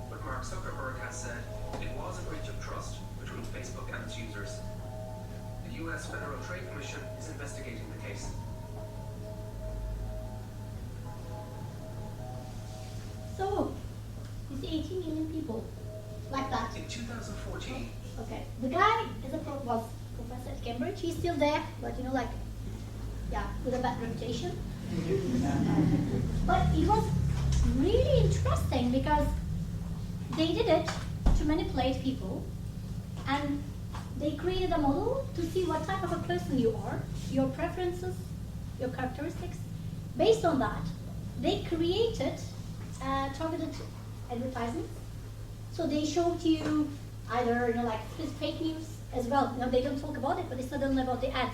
But Mark Zuckerberg has said it was a breach of trust between Facebook and its users. The US Federal Trade Commission is investigating the case. So, you see 18 million people like that. In 2014, Okay, the guy was professor at Cambridge. He's still there, but with a bad reputation. But it was really interesting because they did it to manipulate people, and they created a model to see what type of a person you are, your preferences, your characteristics. Based on that, they created targeted advertisements. So they showed you either fake news as well. They don't talk about it, but it's not only about the ads.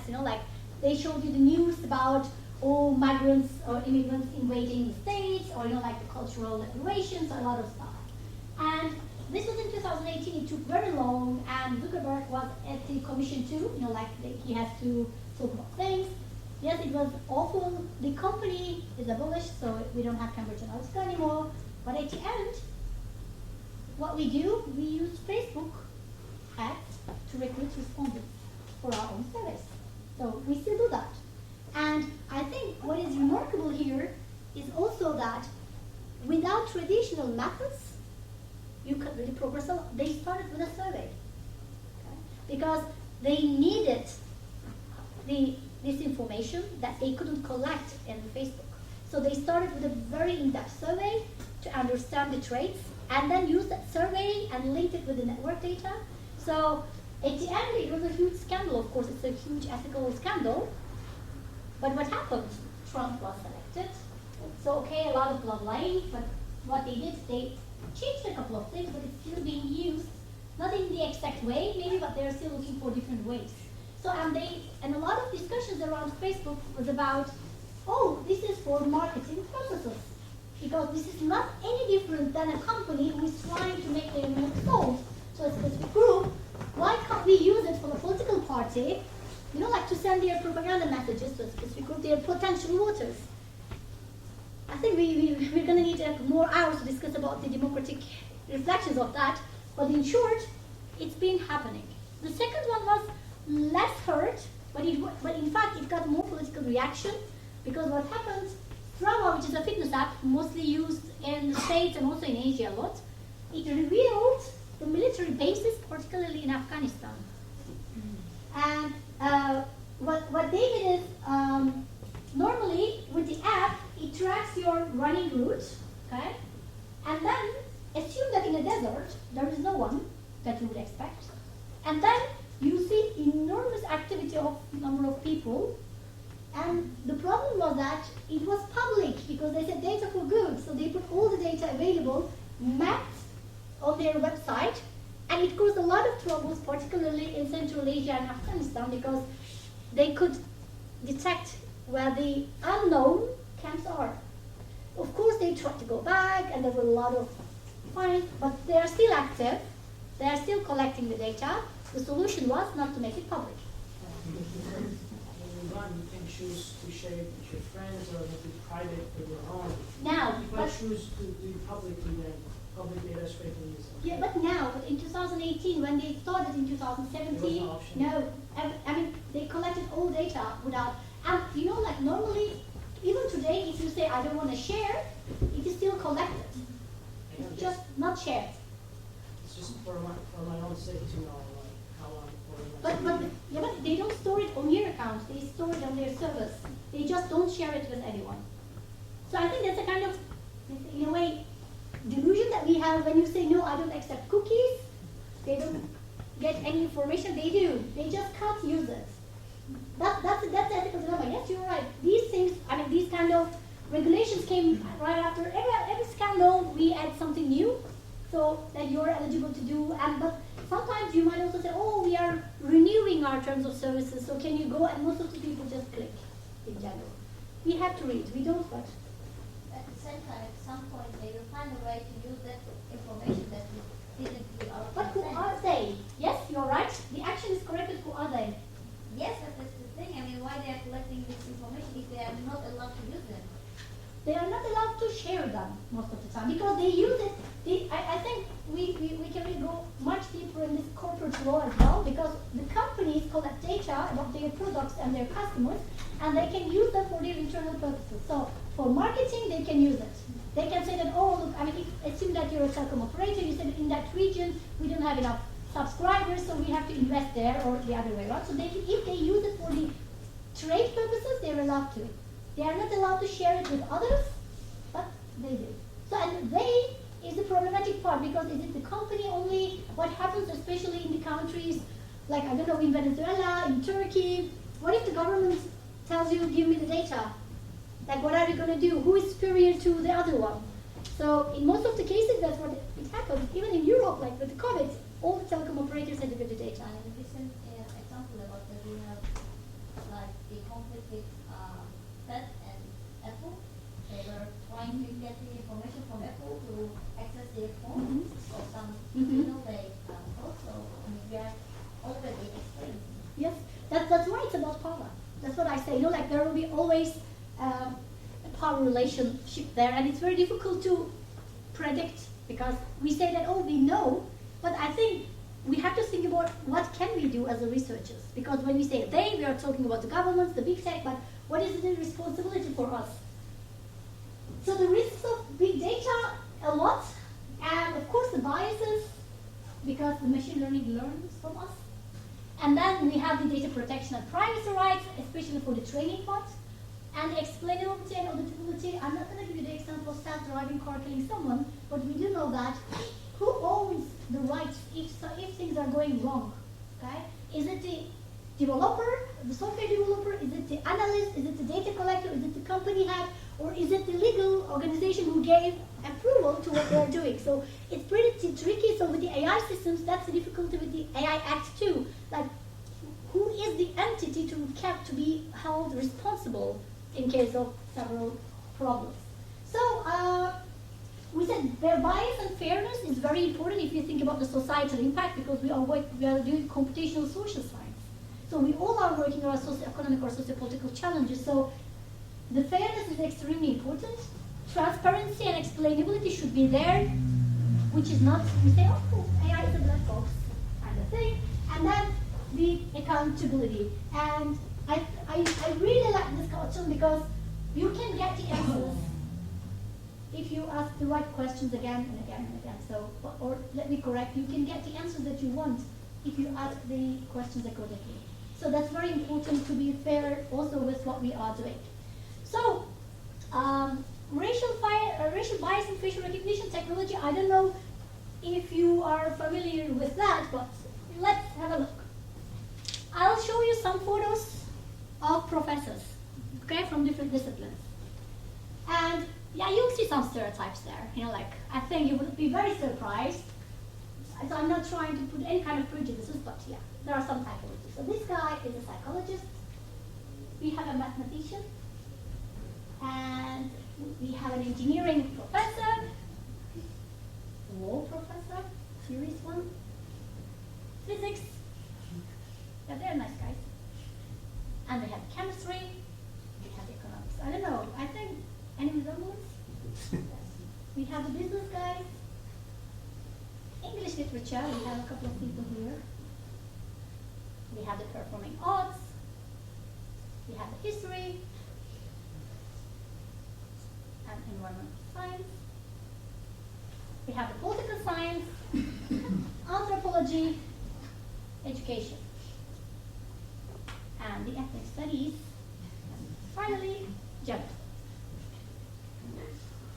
They showed you the news about migrants or immigrants invading the states, or the cultural reparations, a lot of stuff. And this was in 2018. It took very long, and Zuckerberg was at the commission too. He has to talk about things. Yes, it was awful. The company is abolished, so we don't have Cambridge Analytica anymore. But at the end, what we do, we use Facebook ads to recruit respondents for our own service. So we still do that. And I think what is remarkable here is also that without traditional methods, you could really progress a lot. They started with a survey, okay? Because they needed this information that they couldn't collect in Facebook. So they started with a very in-depth survey to understand the traits, and then used that survey and linked it with the network data. So at the end, it was a huge scandal. Of course, it's a huge ethical scandal. But what happened? Trump was elected. So okay, a lot of people are lying, but what they did, they changed a couple of things, but it's still being used, not in the exact way, maybe, but they're still looking for different ways. So and a lot of discussions around Facebook was about, this is for marketing purposes, because this is not any different than a company who is trying to make their milk sold to a specific group. Why can't we use it for a political party, to send their propaganda messages to a specific group, their potential voters? I think we're going to need more hours to discuss about the democratic reflections of that, but in short, it's been happening. The second one was less heard, but in fact it got more political reaction, because what happened, Strava, which is a fitness app mostly used in the States and also in Asia a lot, it revealed the military bases, particularly in Afghanistan. And what they did is, normally with the app, it tracks your running route, okay? And then assume that in a desert, there is no one that you would expect. And then you see enormous activity of number of people. And the problem was that it was public, because they said data for good. So they put all the data available, mapped on their website. And it caused a lot of troubles, particularly in Central Asia and Afghanistan, because they could detect where the unknown camps are. Of course, they tried to go back, and there were a lot of fines, but they are still active. They are still collecting the data. The solution was not to make it public. You can choose to share it with your friends or make it private for your own. Now, if I choose to do it publicly, then public data straight to users. Yeah, but now, but in 2018, when they started in 2017, There was no option. no, I mean, they collected all data without, and you know, like normally, even today, if you say, I don't want to share, it is still collected. Yeah, It's just not shared. It's just for my own sake to know, like, how long, But they don't store it on your account, they store it on their servers. They just don't share it with anyone. So I think that's a kind of, in a way, delusion that we have when you say, no, I don't accept cookies, they don't get any information, they do. They just can't use it. That's the ethical dilemma. Yes, you're right. These things, I mean, these kind of regulations came right after every scandal, we add something new, so that you're eligible to do, but sometimes you might also say, oh, we are renewing our terms of services, so can you go, and most of the people just click in general. We have to read, we don't, but At the same time, at some point, they will find a way to use that information that we didn't do our But who consent. are they? Yes, you're right. The action is correct, but who are they? Yes, but that's the thing. I mean, why they are collecting this information if they are not allowed to use them? They are not allowed to share them most of the time because they use it. I think we can really go much deeper in this corporate law as well, because the companies collect data about their products and their customers, and they can use them for their internal purposes. So for marketing, they can use it. They can say that, oh, look, I mean, assume that you're a telecom operator, you said in that region we don't have enough subscribers, so we have to invest there, or the other way around. So they can, if they use it for the trade purposes, they're allowed to. They are not allowed to share it with others, but they do. So, and they is the problematic part, because is it the company only? What happens especially in the countries, like, I don't know, in Venezuela, in Turkey? What if the government tells you, give me the data? Like, what are you going to do? Who is superior to the other one? So in most of the cases, that's what it happens. Even in Europe, like with the COVID, all the telecom operators had to give the data. And a recent example about that, we have like the conflict with Fed and Apple. They were trying to get the information from Apple to access their phone or some signal they also. I mean, we are already experiencing. Yes, that's why it's about power. That's what I say. You know, like there will be always a power relationship there, and it's very difficult to predict, because we say that, oh, we know, but I think we have to think about what can we do as a researchers, because when we say they, we are talking about the governments, the big tech, but what is the responsibility for us? So the risks of big data, a lot, and of course the biases, because the machine learning learns from us. And then we have the data protection and privacy rights, especially for the training part. And explainability and auditability, I'm not going to give you the example of self-driving car killing someone, but we do know that who owns the rights if things are going wrong, okay? Is it the developer, the software developer? Is it the analyst? Is it the data collector? Is it the company head? Or is it the legal organization who gave approval to what they're doing? So it's pretty tricky. So with the AI systems, that's the difficulty with the AI Act too. Like, who is the entity to be held responsible in case of several problems? So we said their bias and fairness is very important if you think about the societal impact, because we are doing computational social science. So we all are working on socio-economic or socio-political challenges. So the fairness is extremely important. Transparency and explainability should be there, which is not, we say, oh, AI is a black box kind of thing. And then the accountability. And I really like this cartoon because you can get the answers if you ask the right questions again and again and again. So, or let me correct, you can get the answers that you want if you ask the questions accordingly. So that's very important to be fair also with what we are doing. So, racial bias and facial recognition technology, I don't know if you are familiar with that, but let's have a look. I'll show you some photos of professors, okay, from different disciplines. And yeah, you'll see some stereotypes there. You know, like, I think you would be very surprised. So I'm not trying to put any kind of prejudices, but yeah, there are some typologies. So this guy is a psychologist. We have a mathematician. And we have an engineering professor, law professor, serious one, physics. Yeah, they're nice guys. And we have chemistry, we have economics. I don't know, I think, any resemblance? Yes. We have the business guys, literature, we have a couple of people here. We have the performing arts, we have the history, and environmental science. We have the political science, anthropology, education, and the ethnic studies, and finally, gender.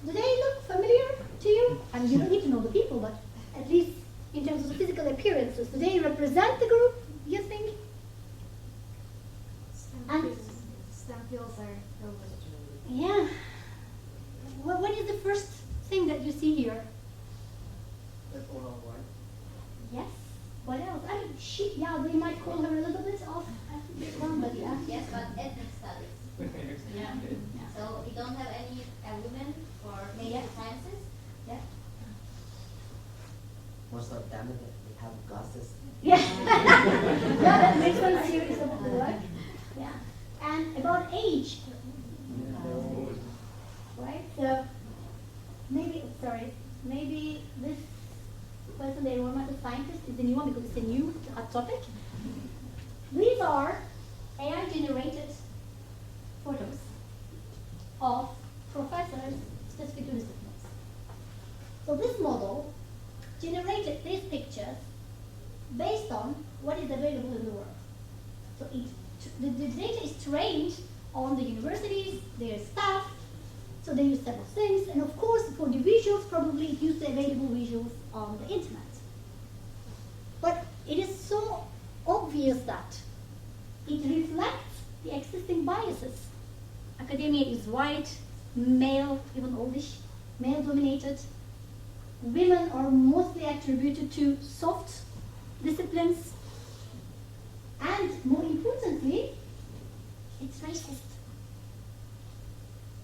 Do they look familiar to you? I mean, you don't need to know the people, but at least in terms of the physical appearances, do they represent the group, you think? And STEM fields are filled with yeah. What is the first thing that you see here? Yes. What else? I mean, she, yeah, they might call her a little bit off one, but yeah. Yes, but ethnic studies. Yeah. So we don't have any women for Yeah. sciences. Yeah. Most of them they have glasses. Yeah. Yeah, that makes one serious about the work. Yeah. And about age. Right? So maybe this person, the environmental scientist, is the new one because it's a new hot topic. These are AI generated photos of professors specific to disciplines. So this model generated these pictures based on what is available in the world. So the data is trained on the universities, their staff, so they use several things, and of course for the visuals, probably it used the available visuals on the internet. But it is so obvious that it reflects the existing biases. Academia is white, male, even oldish, male-dominated. Women are mostly attributed to soft disciplines. And more importantly, it's racist.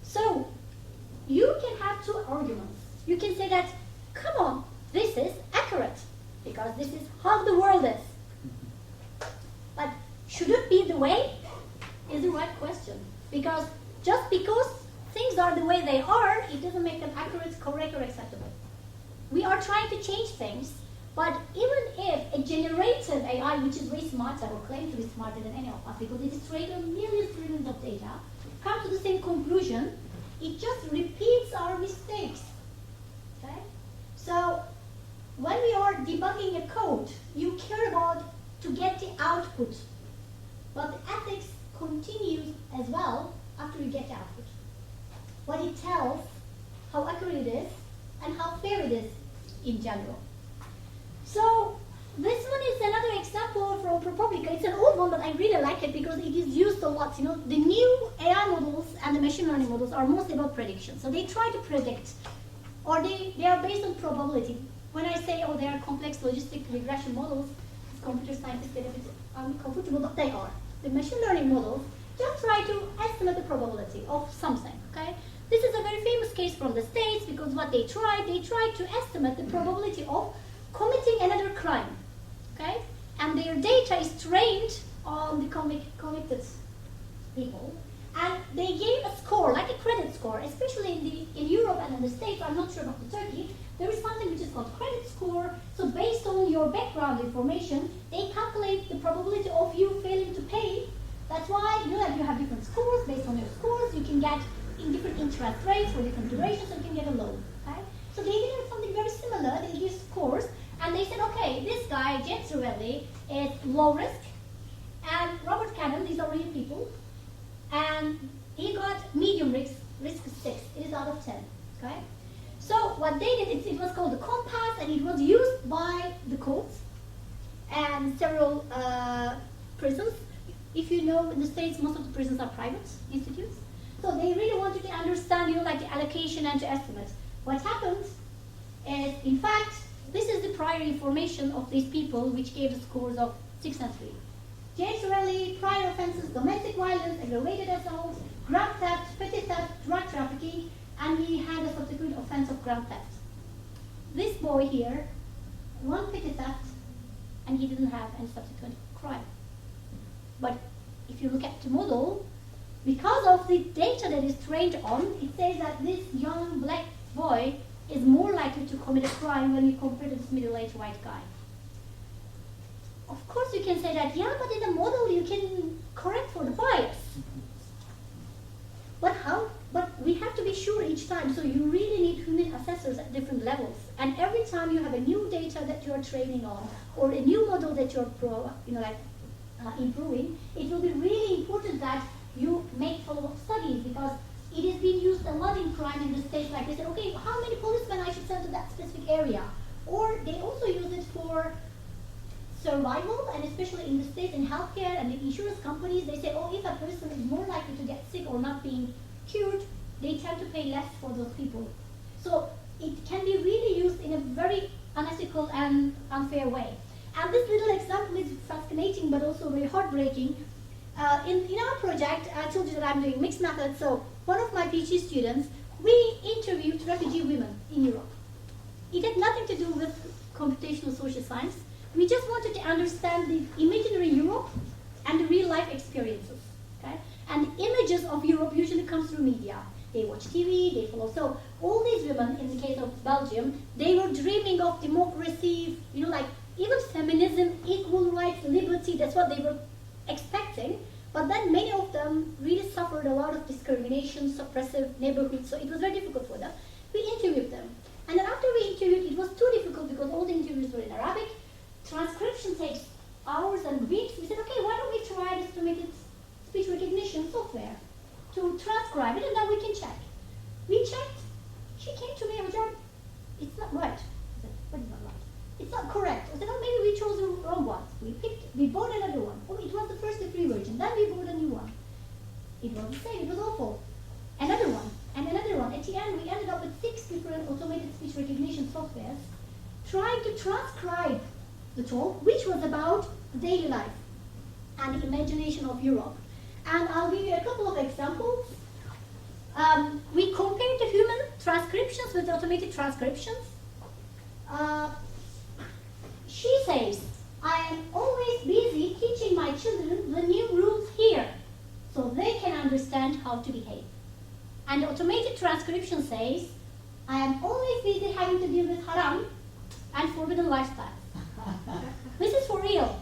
So, you can have two arguments. You can say that, come on, this is accurate, because this is how the world is. But should it be the way? Is the right question. Because just because things are the way they are, it doesn't make them accurate, correct, or acceptable. We are trying to change things, but even if a generative AI, which is way smarter or claims to be smarter than any of us, because it is trained on millions of data, comes to the same conclusion, it just repeats our mistakes. Okay? So when we are debugging a code, you care about to get the output, but the ethics continues as well after you get the output. What it tells, how accurate it is, and how fair it is in general. So this one is another example from ProPublica. It's an old one, but I really like it because it is used a lot. You know, the new AI models and the machine learning models are mostly about prediction. So they try to predict, or they are based on probability. When I say, oh, they are complex logistic regression models, as computer scientists get a bit uncomfortable, but they are. The machine learning models just try to estimate the probability of something, okay? This is a very famous case from the States because what they tried to estimate the probability of committing another crime, okay? And their data is trained on the convicted people. And they gave a score, like a credit score, especially in Europe and in the States. I'm not sure about the Turkey. There is something which is called credit score. So based on your background information, they calculate the probability of you failing to pay. That's why you have different scores. Based on your scores, you can get in different interest rates for different durations, so you can get a loan. Okay? So they did something very similar. They used scores, and they said, okay, this guy, James Ravelli, is low risk, and Robert Cannon, these are real people, and he got medium risk 6. It is out of 10. Okay? So what they did, it was called the compass, and it was used by the courts and several prisons. If you know, in the States, most of the prisons are private institutes. So they really wanted to understand, like the allocation and to estimate. What happened is, in fact, this is the prior information of these people, which gave the scores of 6 and 3. James Ravelli, prior offenses, domestic violence, aggravated assault, grand theft, petty theft, drug trafficking, and he had a subsequent offense of grand theft. This boy here, 1 petty theft, and he didn't have any subsequent crime. But if you look at the model, because of the data that is trained on, it says that this young black boy is more likely to commit a crime when you compare to this middle-aged white guy. Of course, you can say that, yeah, but in the model you can correct for the bias. But how? But we have to be sure each time. So you really need human assessors at different levels. And every time you have a new data that you are training on, or a new model that you're improving, it will be really important that you make follow-up studies, because it is being used a lot in crime in the States. Like they say, okay, how many policemen I should send to that specific area? Or they also use it for survival, and especially in the States in healthcare and the insurance companies, they say, oh, if a person is more likely to get sick or not being cured, they tend to pay less for those people. So it can be really used in a very unethical and unfair way. And this little example is fascinating but also very heartbreaking. In our project, I told you that I'm doing mixed methods, so one of my PhD students, we interviewed refugee women in Europe. It had nothing to do with computational social science. We just wanted to understand the imaginary Europe and the real life experiences. Okay? And images of Europe usually come through media. They watch TV, they follow. So all these women, in the case of Belgium, they were dreaming of democracy, like even feminism, equal rights, liberty, that's what they were expecting. But then many of them really suffered a lot of discrimination, suppressive neighborhoods, so it was very difficult for them. We interviewed them. And then after we interviewed, it was too difficult because all the interviews were in Arabic. Transcription takes hours and weeks. We said, okay, why don't we try this automated speech recognition software to transcribe it, and then we can check. We checked. She came to me and said, it's not right. I said, what is not right? It's not correct. I said, oh, maybe we chose the wrong one. We bought another one. Oh, it was the first free version. Then we bought a new one. It was the same. It was awful. Another one, and another one. At the end, we ended up with 6 different automated speech recognition softwares trying to transcribe the talk, which was about daily life and the imagination of Europe. And I'll give you a couple of examples. We compared the human transcriptions with automated transcriptions. She says, I am always busy teaching my children the new rules here, so they can understand how to behave. And the automated transcription says, I am always busy having to deal with haram and forbidden lifestyles. This is for real.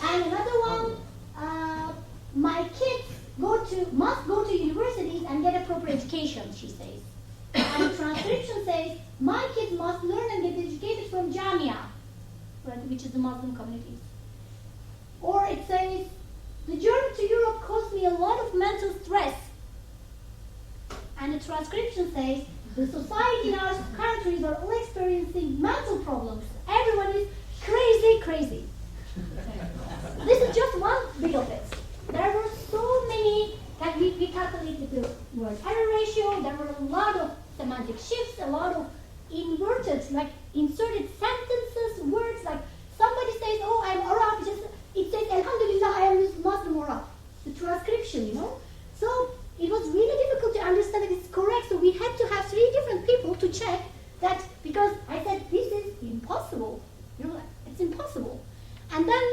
And another one, my kids must go to universities and get a proper education, she says. And the transcription says, my kids must learn and get educated from Jamia, which is the Muslim communities. Or it says, the journey to Europe caused me a lot of mental stress. And the transcription says, the society in our countries are all experiencing mental problems. Everyone is crazy. This is just one bit of it. There were so many that we calculated the word error ratio. There were a lot of semantic shifts, a lot of inverted, like inserted sentences, words like somebody says, oh, I'm Arab, it says, Alhamdulillah, I am Muslim Arab. The transcription, So it was really difficult to understand that it's correct. So we had to have 3 different people to check that, because I said, this is impossible. It's impossible. And then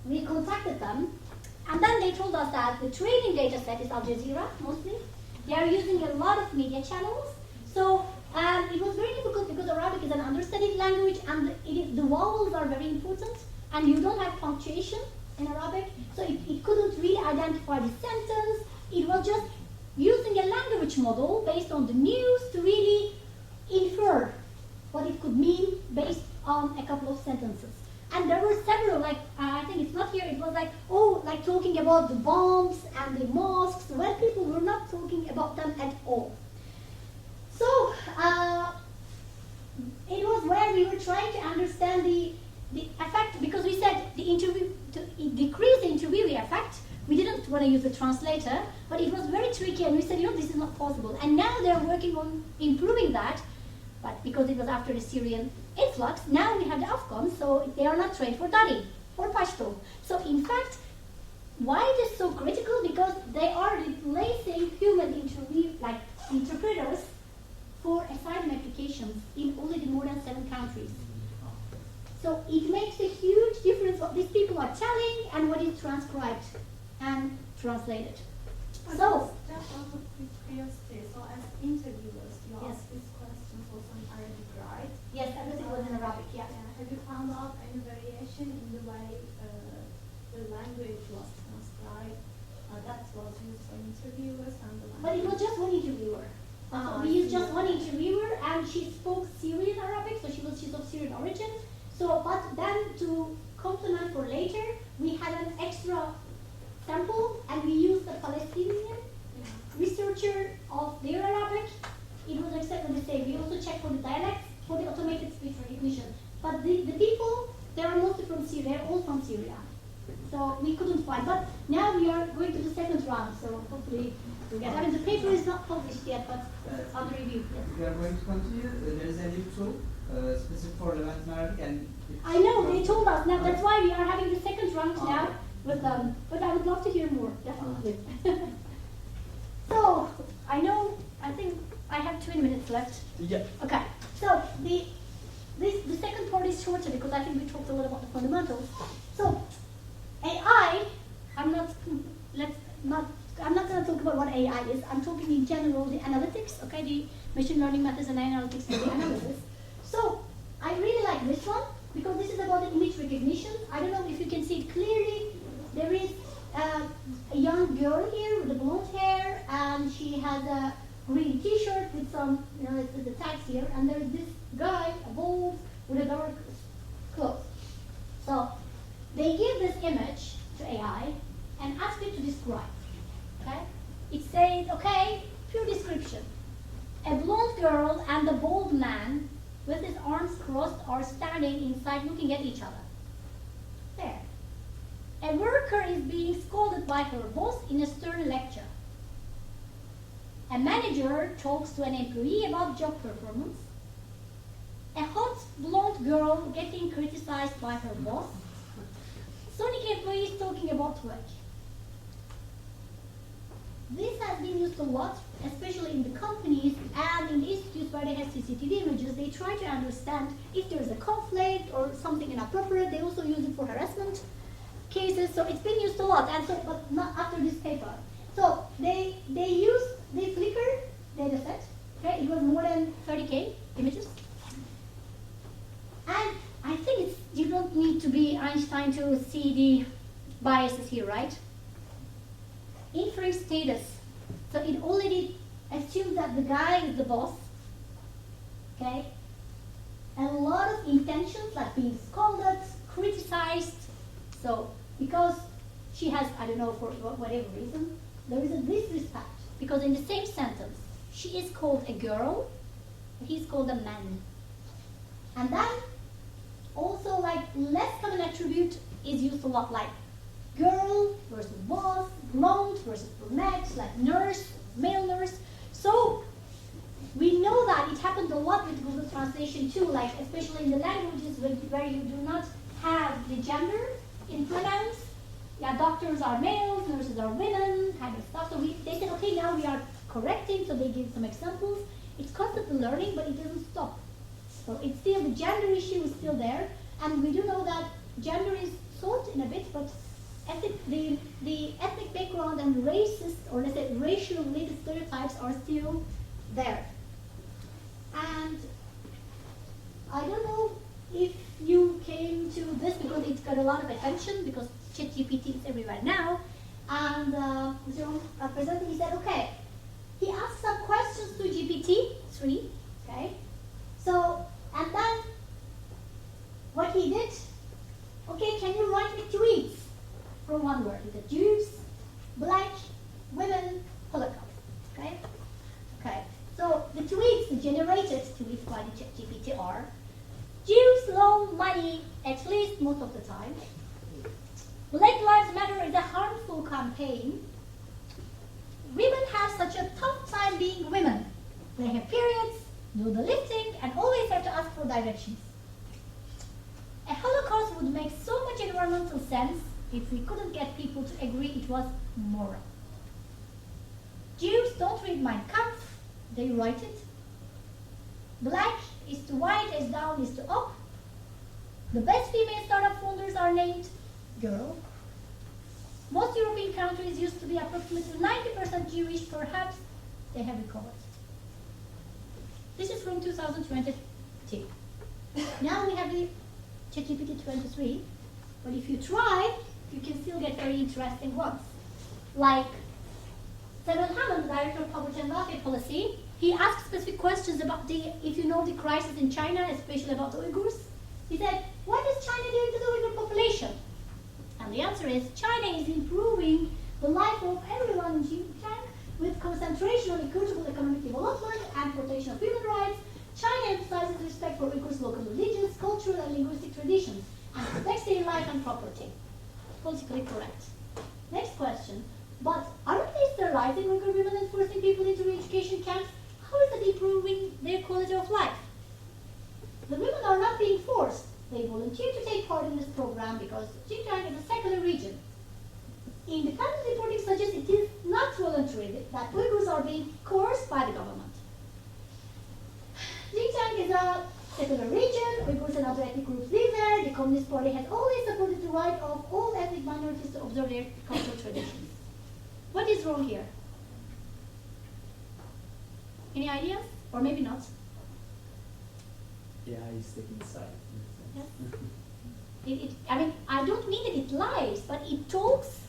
we contacted them, and then they told us that the training data set is Al Jazeera, mostly. They are using a lot of media channels. So it was very difficult because Arabic is an understudied language, and the vowels are very important, and you don't have punctuation in Arabic, so it couldn't really identify the sentence. It was just using a language model based on the news to really infer what it could mean based on a couple of sentences. And there were several, I think it's not here, it was like talking about the bombs and the mosques, when people were not talking about them at all. So it was where we were trying to understand the effect, because we said the interview, to decrease the interviewee effect, we didn't want to use the translator, but it was very tricky, and we said, this is not possible. And now they're working on improving that, but because it was after the Syrian influx, now we have the Afghans, so they are not trained for Dari or Pashto. So in fact, why it is so critical? Because they are replacing human interpreters for asylum applications in already more than 7 countries. So it makes a huge difference what these people are telling and what is transcribed and translated. So, just out of curiosity, so as interviewers, you Yes. ask this question. instructions was in Arabic, right? Yes, everything was in Arabic, yeah. Have you found out any variation in the way the language was transcribed? That was used for interviewers and the language. But it was just one interviewer. We used just one interviewer, and she spoke Syrian Arabic, so she's of Syrian origin. So, but then to complement for later, we had an extra sample, and we used the Palestinian researcher of their Arabic. It was exactly the same. We also checked for the dialects, for the automated speech recognition. But the people, they are mostly from Syria, they're all from Syria. So we couldn't find. But now we are going to the second round, so hopefully we'll get. I mean, the paper is not published yet, but it's under review. Yes. We are going to continue. There is a new tool specific for Levant Arabic, and I know, they told us. Now that's why we are having the second round now with them. But I would love to hear more, definitely. So, I know, I think I have 20 minutes left. Yeah. Okay, so the second part is shorter because I think we talked a lot about the fundamentals. So, AI, I'm not going to talk about what AI is. I'm talking in general the analytics, okay, the machine learning methods and analytics for the analysis. So, I really like this one because this is about the image recognition. I don't know if you can see it clearly. There is a young girl here with the blonde hair, and she has a green t-shirt with some, the tags here, and there's this guy, a bald, with a dark clothes. So, they give this image to AI and ask it to describe, okay? It says, okay, pure description. A blonde girl and a bald man with his arms crossed are standing inside looking at each other. There. A worker is being scolded by her boss in a stern lecture. A manager talks to an employee about job performance. A hot blonde girl getting criticized by her boss. Sonic employees talking about work. This has been used a lot, especially in the companies and in the institutes where they have CCTV images. They try to understand if there is a conflict or something inappropriate. They also use it for harassment cases. So it's been used a lot, and so, but not after this paper. So they used the Flickr data set. Okay, it was more than 30K images. And I think you don't need to be Einstein to see the biases here, right? Inference status. So it already assumes that the guy is the boss. Okay? And a lot of intentions like being scolded, criticized. So because she has, I don't know, for whatever reason, there is a disrespect. Because in the same sentence, she is called a girl, he's called a man. And then also like less common attribute is used a lot, like girl versus boss, blonde versus brunette, like nurse, male nurse. So we know that it happened a lot with Google Translation too, like especially in the languages where you do not have the gender in pronouns. Yeah, doctors are males, nurses are women, kind of stuff. So they said, okay, now we are correcting, so they give some examples. It's constantly learning, but it doesn't stop. So it's still, the gender issue is still there, and we do know that gender is solved in a bit, but the ethnic background and racist, or let's say racial related stereotypes are still there. And I don't know if you came to this because it's got a lot of attention because ChatGPT is everywhere now. And Mr. President, he said, okay, he asked some questions to GPT-3, okay? So, and then what he did, okay, can you write me tweets from one word? He said Jews, black, women, Holocaust, okay? Okay, so the tweets, the generated tweets by the ChatGPT are Jews loan money at least most of the time. Black Lives Matter is a harmful campaign. Women have such a tough time being women. They have periods, do the lifting, and always have to ask for directions. A Holocaust would make so much environmental sense if we couldn't get people to agree it was moral. Jews don't read Mein Kampf, they write it. Black is to white as down is to up. The best female startup founders are named girl. Most European countries used to be approximately 90% Jewish, perhaps they have recovered. This is from 2022. Now we have the ChatGPT 23, but if you try, you can still get very interesting ones. Like Samuel Hammond, the director of Public and Welfare Policy, he asked specific questions about if you know the crisis in China, especially about the Uyghurs. He said, what is China doing to the Uyghur population? And the answer is, China is improving the life of everyone in Xinjiang with concentration on equitable economic development and protection of human rights. China emphasizes respect for Uyghurs' local religions, cultural and linguistic traditions, and protects their life and property. Politically correct. Next question. But aren't they sterilizing Uyghur women and forcing people into re-education camps? How is that improving their quality of life? The women are not being forced. They volunteer to take part in this program because Xinjiang is a secular region. Independent reporting suggests it is not voluntary, that Uyghurs are being coerced by the government. Xinjiang is a secular region, Uyghurs and other ethnic groups live there. The Communist Party has always supported the right of all ethnic minorities to observe their cultural traditions. What is wrong here? Any ideas? Or maybe not? AI is taking side. in a sense. Yes. I mean, I don't mean that it lies, but it talks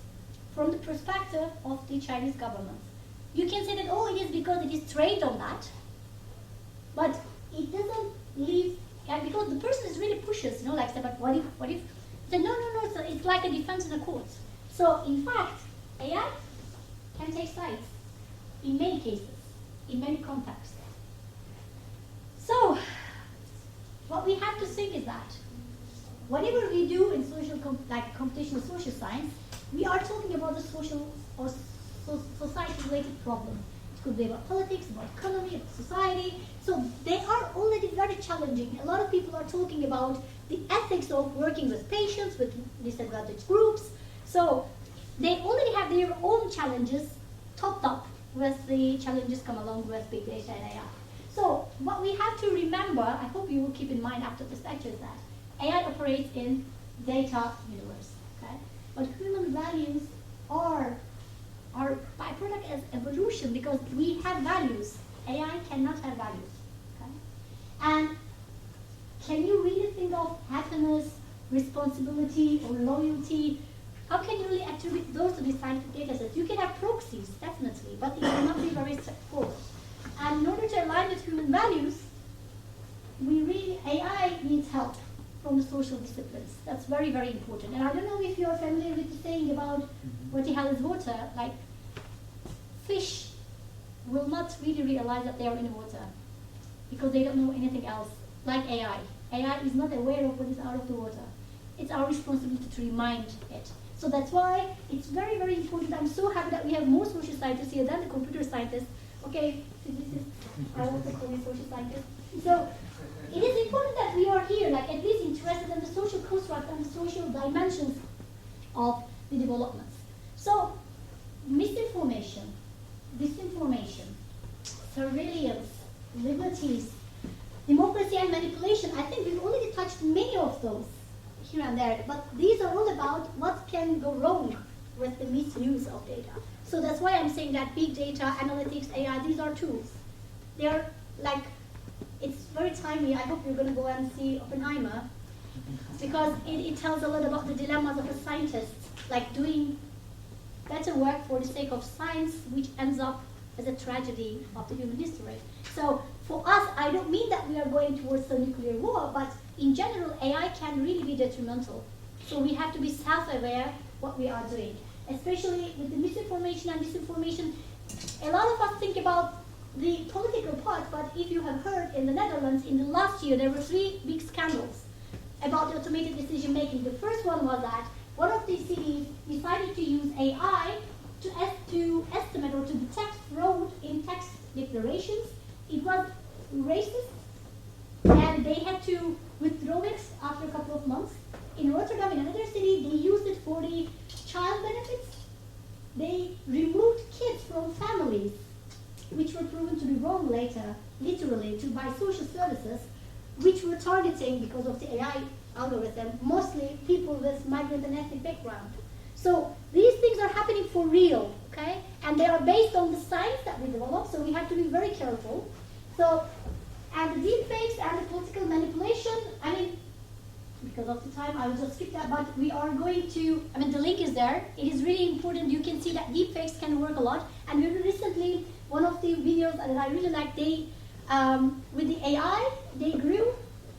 from the perspective of the Chinese government. You can say that, oh, it is because it is trained on that, but it doesn't leave, because the person is really pushes, like, say, but what if, say, no, it's like a defense in a court. So, in fact, AI can take sides in many cases, in many contexts. So, what we have to think is that whatever we do in like computational social science, we are talking about the social or society-related problem. It could be about politics, about economy, about society. So they are already very challenging. A lot of people are talking about the ethics of working with patients, with disadvantaged groups. So they already have their own challenges topped up with the challenges come along with big data and AI. So what we have to remember, I hope you will keep in mind after this lecture, is that AI operates in data universe. Okay? But human values are byproduct as evolution because we have values. AI cannot have values. Okay? And can you really think of happiness, responsibility, or loyalty? How can you really attribute those to the scientific data sets? You can have proxies, definitely, but it will not be very straightforward. And in order to align with human values, AI needs help from the social disciplines. That's very, very important. And I don't know if you're familiar with the saying about what the hell is water, like fish will not really realize that they are in water because they don't know anything else, like AI. AI is not aware of what is out of the water. It's our responsibility to remind it. So that's why it's very, very important. I'm so happy that we have more social scientists here than the computer scientists. Okay, physicists, I also call me social scientists. So it is important that we are here, like at least interested in the social construct and the social dimensions of the developments. So misinformation, disinformation, surveillance, liberties, democracy and manipulation, I think we've already touched many of those here and there, but these are all about what can go wrong with the misuse of data. So that's why I'm saying that big data, analytics, AI, these are tools. They are like, it's very timely. I hope you're going to go and see Oppenheimer because it tells a lot about the dilemmas of a scientist, like doing better work for the sake of science, which ends up as a tragedy of the human history. So for us, I don't mean that we are going towards a nuclear war, but in general, AI can really be detrimental. So we have to be self-aware what we are doing, especially with the misinformation and disinformation. A lot of us think about the political part, but if you have heard in the Netherlands, in the last year, there were 3 big scandals about the automated decision making. The first one was that one of the cities decided to use AI to estimate or to detect fraud in tax declarations. It was racist, and they had to withdraw it after a couple of months. In Rotterdam, in another city, they used it for the child benefits. They removed kids from families, which were proven to be wrong later, literally, by social services, which were targeting, because of the AI algorithm, mostly people with migrant and ethnic background. So these things are happening for real, okay? And they are based on the science that we develop, so we have to be very careful. So And the deepfakes and the political manipulation, I mean, because of the time, I will just skip that, but we are going to, I mean, the link is there. It is really important. You can see that deepfakes can work a lot. And we recently, one of the videos that I really like, they, with the AI, they grew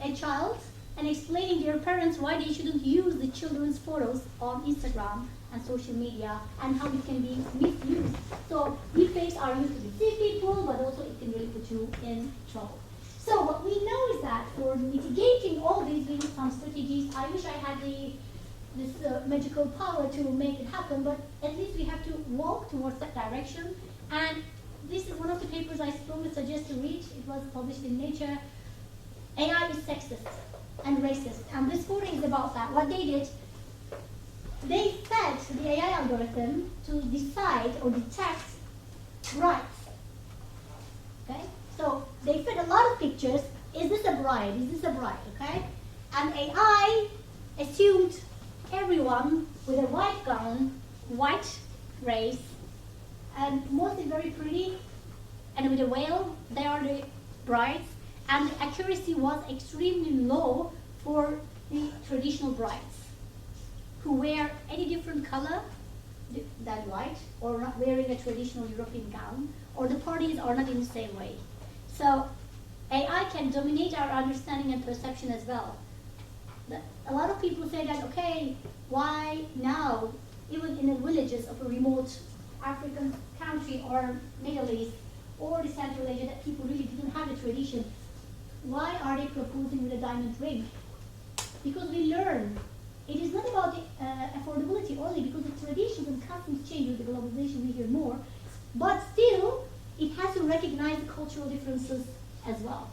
a child and explaining their parents why they shouldn't use the children's photos on Instagram and social media and how it can be misused. So deepfakes are used to deceive people, but also it can really put you in trouble. So what we know is that for mitigating all these, we need some strategies. I wish I had this magical power to make it happen, but at least we have to walk towards that direction. And this is one of the papers I strongly suggest to read. It was published in Nature. AI is sexist and racist. And this photo is about that. What they did, they fed the AI algorithm to decide or detect brides. Okay? So they fed a lot of pictures. Is this a bride? Is this a bride? Okay? And AI assumed everyone with a white gown, white race, and mostly very pretty, and with a veil, they are the brides. And the accuracy was extremely low for the traditional brides who wear any different color than white, or not wearing a traditional European gown, or the parties are not in the same way. So AI can dominate our understanding and perception as well. A lot of people say that, okay, why now, even in the villages of a remote African country or Middle East or the Central Asia that people really didn't have the tradition, why are they proposing with a diamond ring? Because we learn. It is not about the affordability only, because the traditions and customs change with the globalization, we hear more, but still, it has to recognize the cultural differences as well.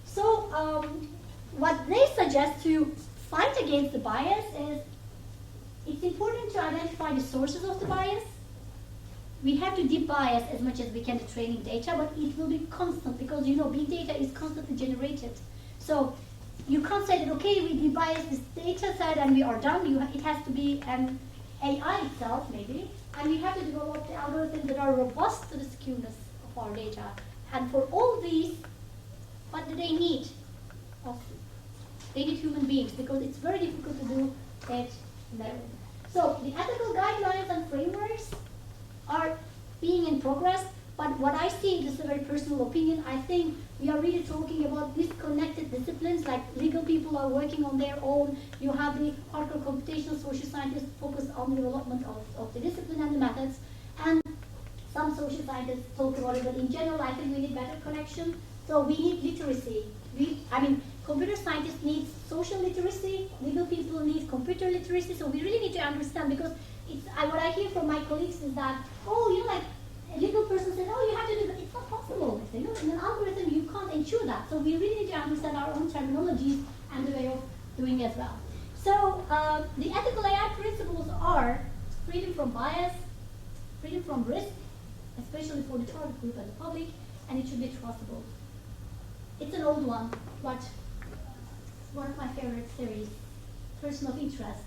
So what they suggest to fight against the bias is, it's important to identify the sources of the bias. We have to de-bias as much as we can the training data, but it will be constant, because you know big data is constantly generated. So you can't say that, okay, we de-bias this data set and we are done. It has to be an AI itself, maybe, and we have to develop the algorithms that are robust to the skewness of our data. And for all these, what do they need? They need human beings, because it's very difficult to do it that way. So the ethical guidelines and frameworks are being in progress, but what I see, this is a very personal opinion, I think we are really talking about disconnected disciplines, like legal people are working on their own, you have the hardcore computational social scientists focused on the development of the discipline and the methods, and some social scientists talk about it, but in general I think we need better connection. So we need literacy. Computer scientists need social literacy, legal people need computer literacy, so we really need to understand, because what I hear from my colleagues is that, a legal person says, oh, you have to do that. It's not possible. They say, no, in an algorithm, you can't ensure that. So we really need to understand our own terminologies and the way of doing as well. So the ethical AI principles are freedom from bias, freedom from risk, especially for the target group and the public, and it should be trustable. It's an old one, but one of my favorite series, Person of Interest,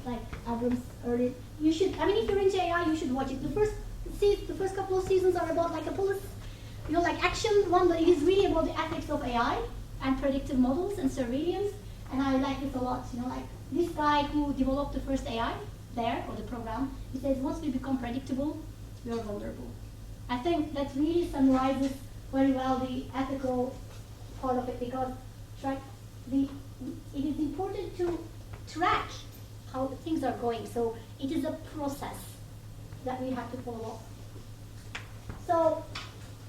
like Abrams early. You should, if you're into AI, you should watch it. The first couple of seasons are about like a police, action one, but it is really about the ethics of AI and predictive models and surveillance. And I like this a lot. This guy who developed the first AI there, or the program, he says once we become predictable, we are vulnerable. I think that really summarizes very well the ethical part of it, because it is important to track how things are going. So it is a process that we have to follow up. So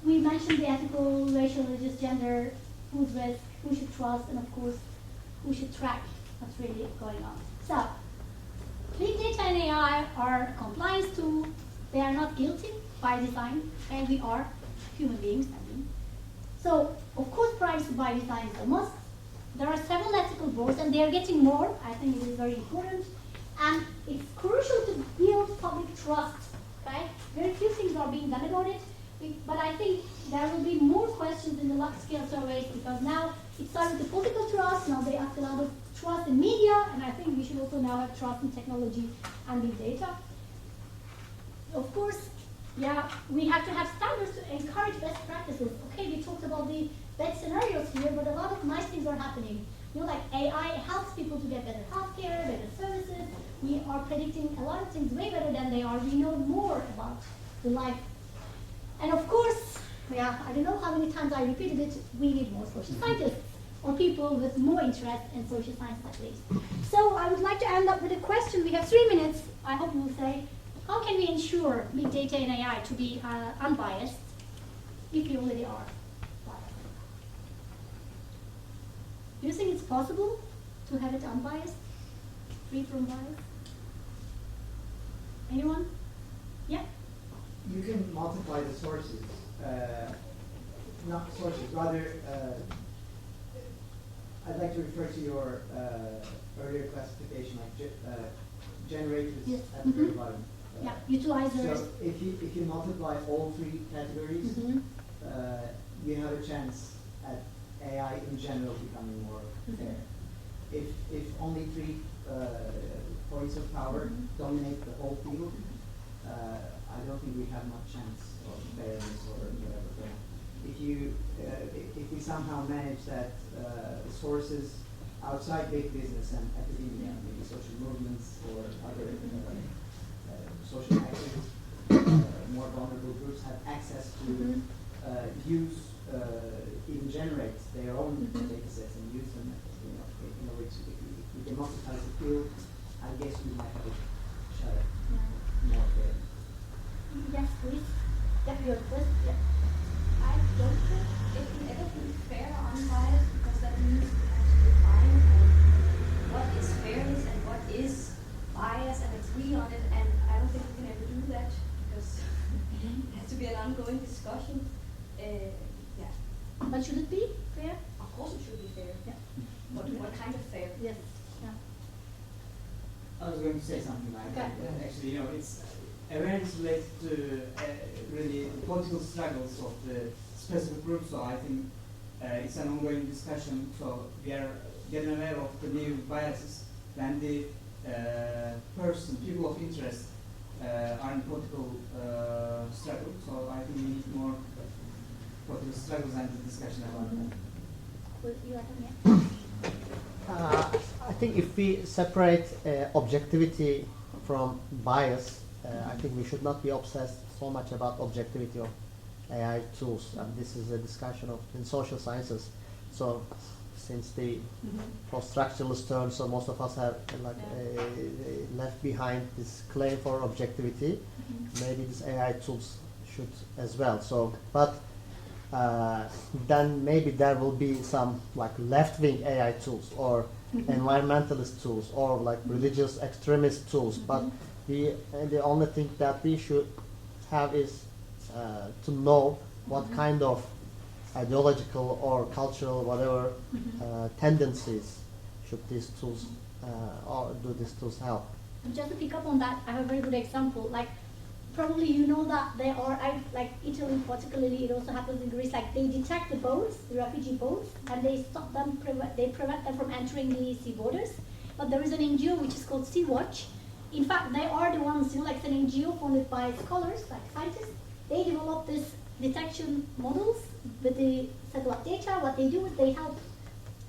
we mentioned the ethical, racial, religious, gender, who's risk, who should trust, and of course, who should track what's really going on. So big data and AI are compliance tools. They are not guilty by design, and we are human beings. So of course, privacy by design is a must. There are several ethical boards, and they are getting more. I think it is very important. And it's crucial to build public trust, okay? Very few things are being done about it, but I think there will be more questions in the large-scale surveys, because now it started with the political trust, now they ask a lot of trust in media, and I think we should also now have trust in technology and big data. Of course, we have to have standards to encourage best practices. Okay, we talked about the bad scenarios here, but a lot of nice things are happening. You know, like AI helps people to get better healthcare, better services. We are predicting a lot of things way better than they are. We know more about the life. And of course, yeah, I don't know how many times I repeated it, we need more social scientists or people with more interest in social science at least. So I would like to end up with a question. We have 3 minutes. I hope you will say, how can we ensure big data and AI to be unbiased if we already are biased? Do you think it's possible to have it unbiased, free from bias? Anyone? Yeah? You can multiply the sources, not sources, rather, I'd like to refer to your earlier classification, like generators Yes. at the very bottom. Yeah, utilizers. So if you multiply all 3 categories, Mhm. You have a chance at AI in general becoming more fair. If only 3 points of power dominate the whole field, I don't think we have much chance of fairness or whatever. But if we somehow manage that sources outside big business and academia, maybe social movements or other social actors, more vulnerable groups have access to use, even generate their own data sets and use them, in order to, if we democratize the field, I guess we might have a shot at more fair. Yes, please. Get your first. Yeah. I don't think it can ever be fair or unbiased because that means we have to define what is fairness and what is bias and agree on it, and I don't think we can ever do that because it has to be an ongoing discussion. Yeah, But should it be fair? of course it should be fair. Yeah. What kind of fair? Yes. Yeah. I was going to say something like Okay. that. Actually, it's awareness related to really the political struggles of the specific groups. So I think it's an ongoing discussion. So we are getting aware of the new biases when the people of interest are in political struggle. So I think we need more political struggles and discussion about that. Well, you are coming. I think if we separate objectivity from bias, I think we should not be obsessed so much about objectivity of AI tools. And this is a discussion in social sciences. So since the post-structuralist term, so most of us have left behind this claim for objectivity. Maybe these AI tools should as well. So, but then maybe there will be some like left-wing AI tools or environmentalist tools or like religious extremist tools. But the only thing that we should have is to know what kind of ideological or cultural whatever tendencies should these tools or do these tools help. Just to pick up on that, I have a very good example. Like, probably you know that there are, like Italy particularly, it also happens in Greece, like they detect the boats, the refugee boats, and they stop them, they prevent them from entering the sea borders. But there is an NGO which is called Sea Watch. In fact, they are the ones, like it's an NGO funded by scholars, like scientists. They develop this detection models with the satellite data. What they do is they help.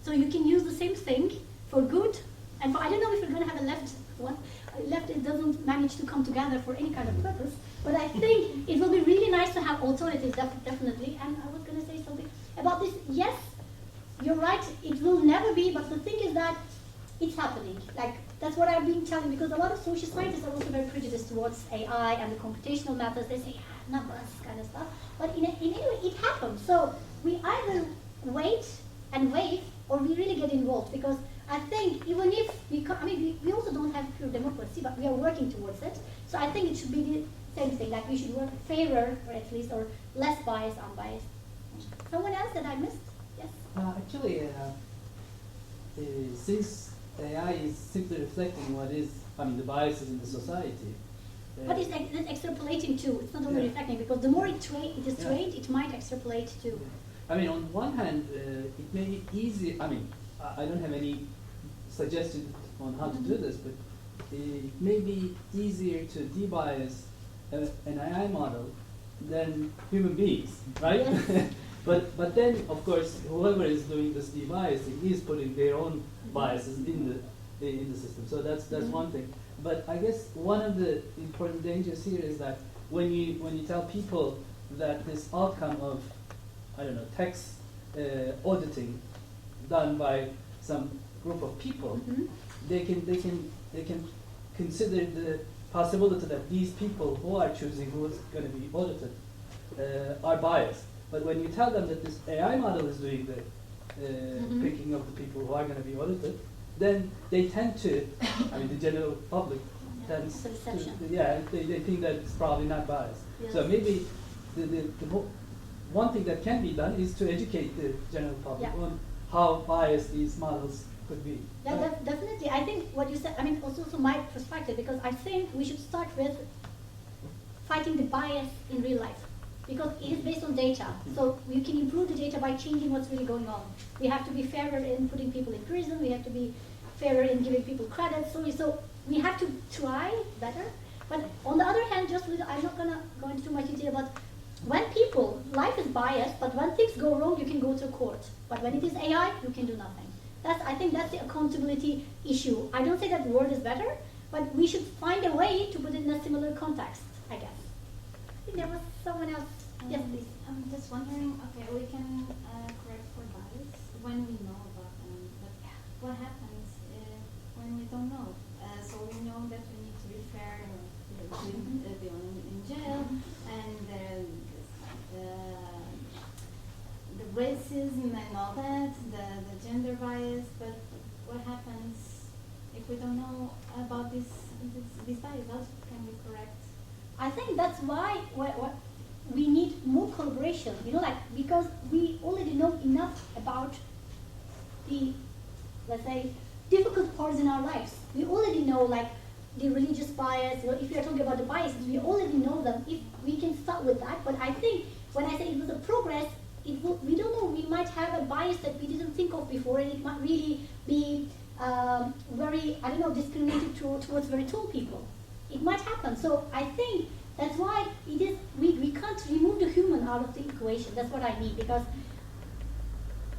So you can use the same thing for good, and for, I don't know if we're going to have a left one. Left, it doesn't manage to come together for any kind of purpose, but I think it will be really nice to have alternatives, definitely. And I was going to say something about this. Yes, you're right, it will never be, but the thing is that it's happening. Like, that's what I've been telling, because a lot of social scientists are also very prejudiced towards AI and the computational methods. They say, numbers, kind of stuff. But in any way, it happens. So we either wait and wait, or we really get involved, because I think even if we also don't have pure democracy, but we are working towards it. So I think it should be the same thing, like we should work fairer, or at least, or less biased, unbiased. Someone else that I missed? Yes? Actually, since AI is simply reflecting what is, the biases in the society. But it's extrapolating too. It's not only reflecting, because the more it is trained, it might extrapolate too. On one hand, it may be easy, I don't have any suggestion on how to do this, but it may be easier to debias an AI model than human beings, right? Yes. But then, of course, whoever is doing this de-biasing is putting their own biases in the system. So that's one thing. But I guess one of the important dangers here is that when you tell people that this outcome of, I don't know, text auditing done by some group of people, they can consider the possibility that these people who are choosing who's going to be audited are biased. But when you tell them that this AI model is doing the picking of the people who are going to be audited, then they tend to, I mean, the general public tends to, they think that it's probably not biased. Yes. So maybe one thing that can be done is to educate the general public on how biased these models could be. Yeah, definitely. I think what you said, I mean, also from my perspective, because I think we should start with fighting the bias in real life, because it is based on data. So we can improve the data by changing what's really going on. We have to be fairer in putting people in prison. We have to be fairer in giving people credit. So we have to try better. But on the other hand, I'm not gonna go into too much detail, but when life is biased, but when things go wrong, you can go to court. But when it is AI, you can do nothing. I think that's the accountability issue. I don't say that the world is better, but we should find a way to put it in a similar context, I guess. I think there was someone else. Yes, please. I'm just wondering, okay, we can correct for bias when we know about them, but what happens when we don't know? So we know that we need to be fair and be in jail, and the racism and all that, the gender bias, but what happens if we don't know about this bias? How can we correct? I think that's why we need more collaboration, because we already know enough about the, let's say, difficult parts in our lives. We already know, the religious bias, if we are talking about the biases, we already know them. If we can start with that, but I think when I say it was a progress, we don't know, we might have a bias that we didn't think of before, and it might really be very, discriminated towards very tall people. It might happen. So I think that's why we can't remove the human out of the equation. That's what I mean, because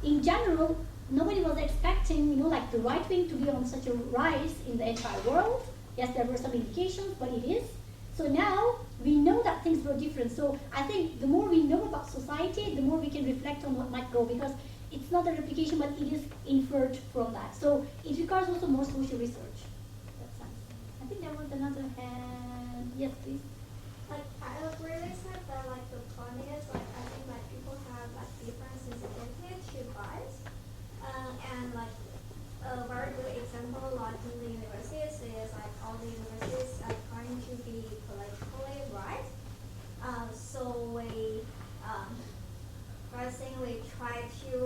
in general, nobody was expecting, the right wing to be on such a rise in the entire world. Yes, there were some indications, but it is. So now we know that things were different. So I think the more we know about society, the more we can reflect on what might go, because it's not a replication, but it is inferred from that. So it requires also more social research. That's sense. I think there was another hand. Yes, please. I agree with that, but the point is, I think people have different sensitivity to bias, and a very good example, in the universities, is all the universities are trying to be politically right. So we, first thing we try to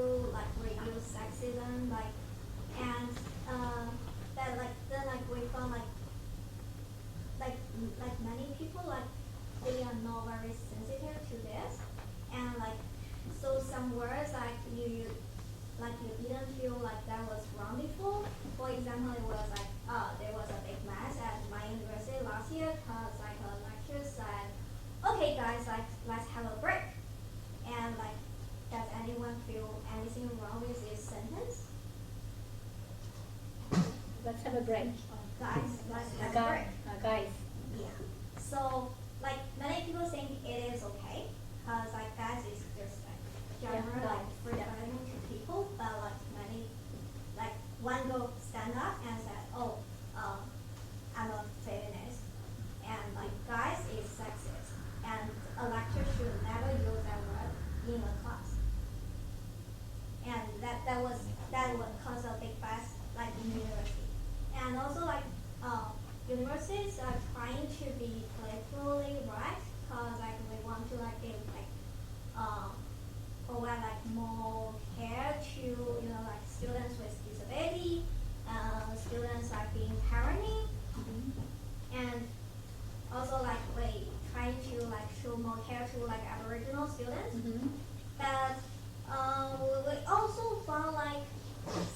reduce sexism, and that then we found many people they are not very sensitive to this, and so some words you didn't feel that was wrong before. For example, it was there was a big mess at my university last year because a lecturer said, "Okay, guys, let's have a break," and does anyone feel anything wrong with this sentence? Let's have a break. Guys, let's have a break. Guys. Yeah. So many people think it is okay because guys is just general referring to people, but many one girl stand up and said, "Oh, I'm a feminist," and guys is sexist, and a lecturer should never use that word in a class, and that would cause a big fuss in university, and also universities are trying to be politically right because we want to give provide more care to students with disability, students being parenting, and also we trying to show more care to Aboriginal students. But we also found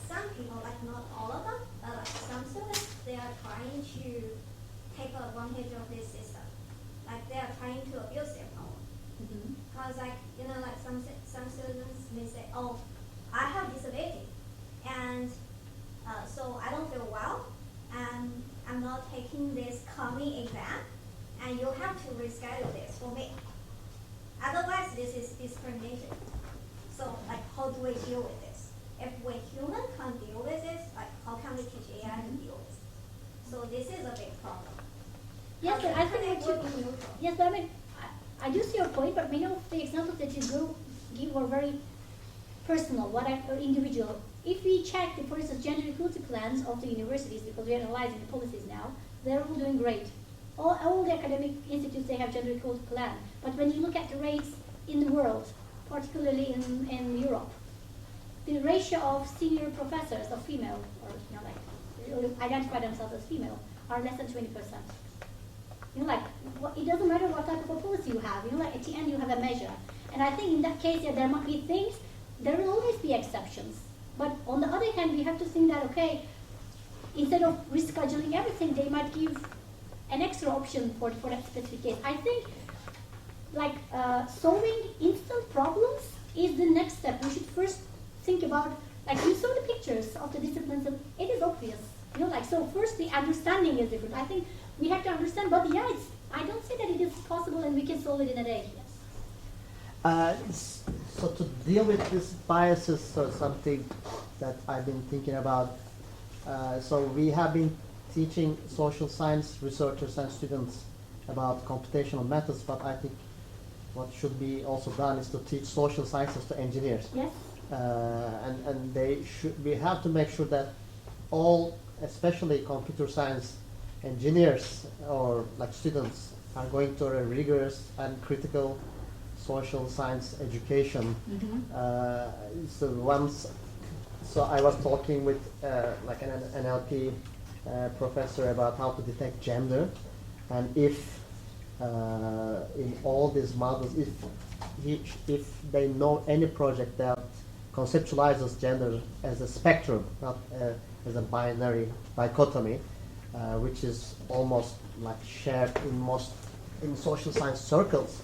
some people, not all of them, but some students, they are trying to take advantage of this system. They are trying to abuse their power. because like like some students may say, oh, I have disability, and so I don't feel well, and I'm not taking this coming exam, and you have to reschedule this for me. Otherwise, this is discrimination. So like, how do we deal with this? If we human can't deal with this, like how can we teach AI to deal with it? So this is a big problem. Yes, but I think it would be neutral. yes, but I mean, I do see your point, but many of the examples that you give were very personal, or individual. If we check, for instance, gender equality plans of the universities, because we are analyzing the policies now, they're all doing great. All the academic institutes, they have gender equality plan. But when you look at the rates in the world, particularly in Europe, the ratio of senior professors of female, or identify themselves as female, are less than 20%. It doesn't matter what type of a policy you have. At the end you have a measure. And I think in that case, there might be things. There will always be exceptions. But on the other hand, we have to think that instead of rescheduling everything, they might give an extra option for that specific case. I think solving instant problems is the next step. We should first think about, you saw the pictures of the disciplines, and it is obvious. So first the understanding is different. I think we have to understand, but I don't say that it is possible and we can solve it in a day. So to deal with these biases, or something that I've been thinking about, so we have been teaching social science researchers and students about computational methods, but I think what should be also done is to teach social sciences to engineers. Yes. And we have to make sure that all, especially computer science engineers or students, are going through a rigorous and critical social science education. Mm-hmm. So I was talking with an NLP professor about how to detect gender, and if in all these models, if they know any project that conceptualizes gender as a spectrum, not as a binary dichotomy, which is almost shared in social science circles,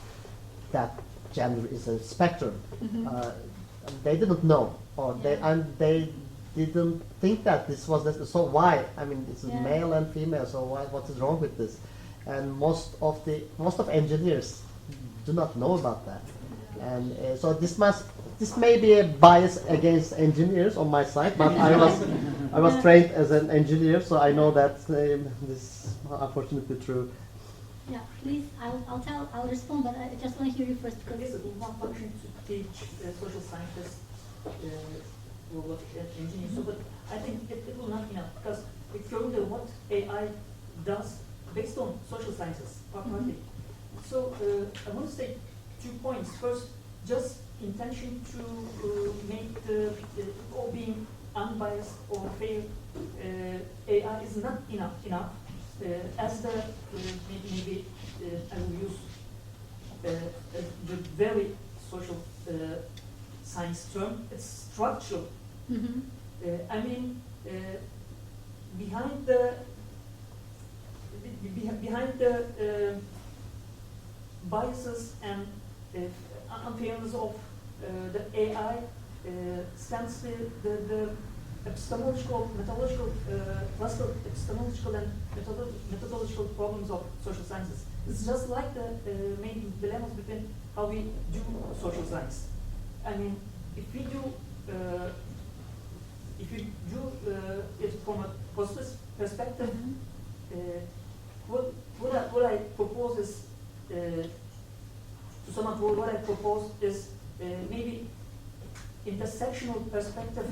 that gender is a spectrum. Mm-hmm. They didn't know, they didn't think that this was this. So why? I mean, it's male and female. So what is wrong with this? And most of engineers do not know about that. And so this may be a bias against engineers on my side, but I was trained as an engineer, so I know that this is unfortunately true. Yeah, please, I'll respond, but I just want to hear you first. I guess it will not function to teach social scientists or what engineers. So, but I think it will not be enough, because if you look at what AI does based on social sciences, partly. So I want to state 2 points. First, just intention to make all being unbiased or fair AI is not enough. As the maybe I will use the very social science term, it's structural. Mm-hmm. I mean, behind the biases and unfairness of the AI stands the epistemological, methodological, classical epistemological and methodological problems of social sciences. It's just like the main dilemmas between how we do social science. I mean, if we do it from a positive perspective, what I propose is to sum up, what I propose is maybe intersectional perspective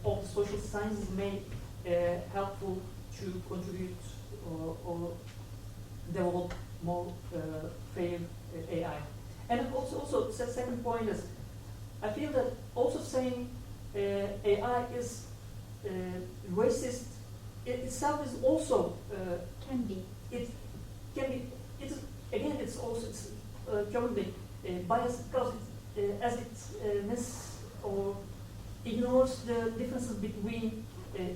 of the social sciences may helpful to contribute or develop more fair AI. And also the second point is, I feel that also saying AI is racist itself is also Can be. It can be. It's also currently biased because as it or ignores the differences between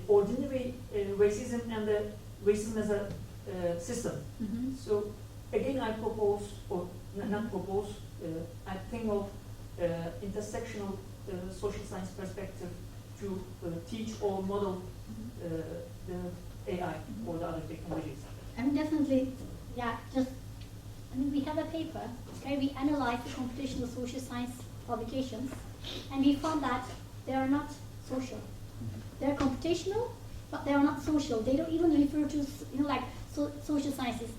ordinary racism and the racism as a system. Mm-hmm. So again, I propose, or not propose, I think of intersectional social science perspective to teach or model the AI or the other technologies. I mean, definitely, yeah, we have a paper, okay, we analyzed the computational social science publications, and we found that they are not social. They're computational, but they are not social. They don't even refer to, like social sciences.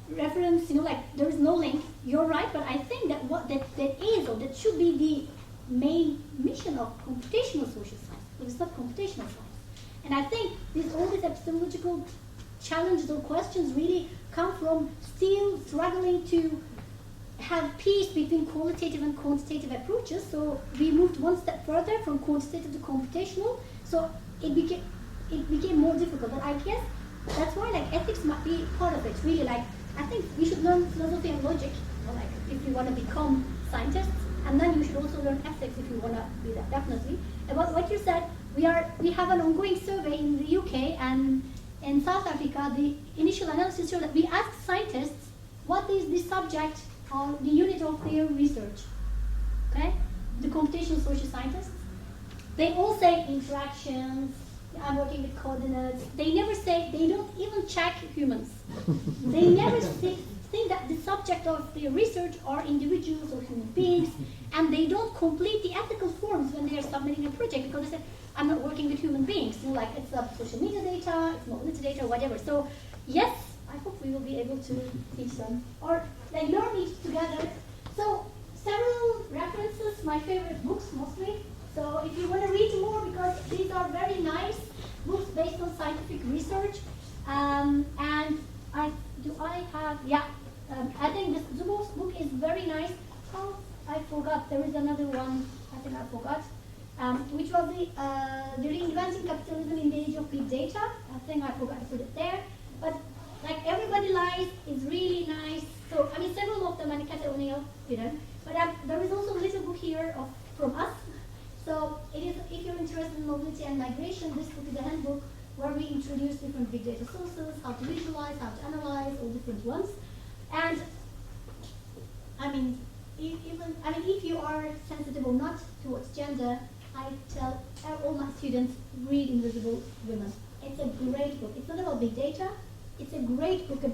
Reference, like there is no link. You're right, but I think that that is or that should be the main mission of computational social science, but it's not computational science. And I think all these epistemological challenges or questions really come from still struggling to have peace between qualitative and quantitative approaches. So we moved one step further from quantitative to computational. So it became more difficult. But I guess that's why ethics might be part of it. Really, I think we should learn philosophy and logic, if you want to become scientists, and then you should also learn ethics if you want to be that, definitely. About what you said, we have an ongoing survey in the UK and in South Africa. The initial analysis showed that we asked scientists what is the subject or the unit of their research. Okay, the computational social scientists, they all say interactions. I'm working with coordinates. They never say, they don't even check humans. They never think that the subject of their research are individuals or human beings, and they don't complete the ethical forms when they are submitting a project because they say, I'm not working with human beings. It's social media data, it's mobility data, whatever. So yes, I hope we will be able to teach them or learn it together. So several references, my favorite books mostly. So if you want to read more, because these are very nice books based on scientific research, and I think this Zuboff's book is very nice. Oh, I forgot. There is another one. I think I forgot. Which was the reinventing capitalism in the age of big data. I think I forgot to put it there. But Everybody Lies is really nice. So several of them, and Kate O'Neill didn't. But there is also a little book here from us. So if you're interested in mobility and migration, this book is a handbook where we introduce different big data sources, how to visualize, how to analyze, all different ones. And if you are sensitive or not towards gender, I tell all my students, read Invisible Women. It's a great book. It's not about big data. It's a great book about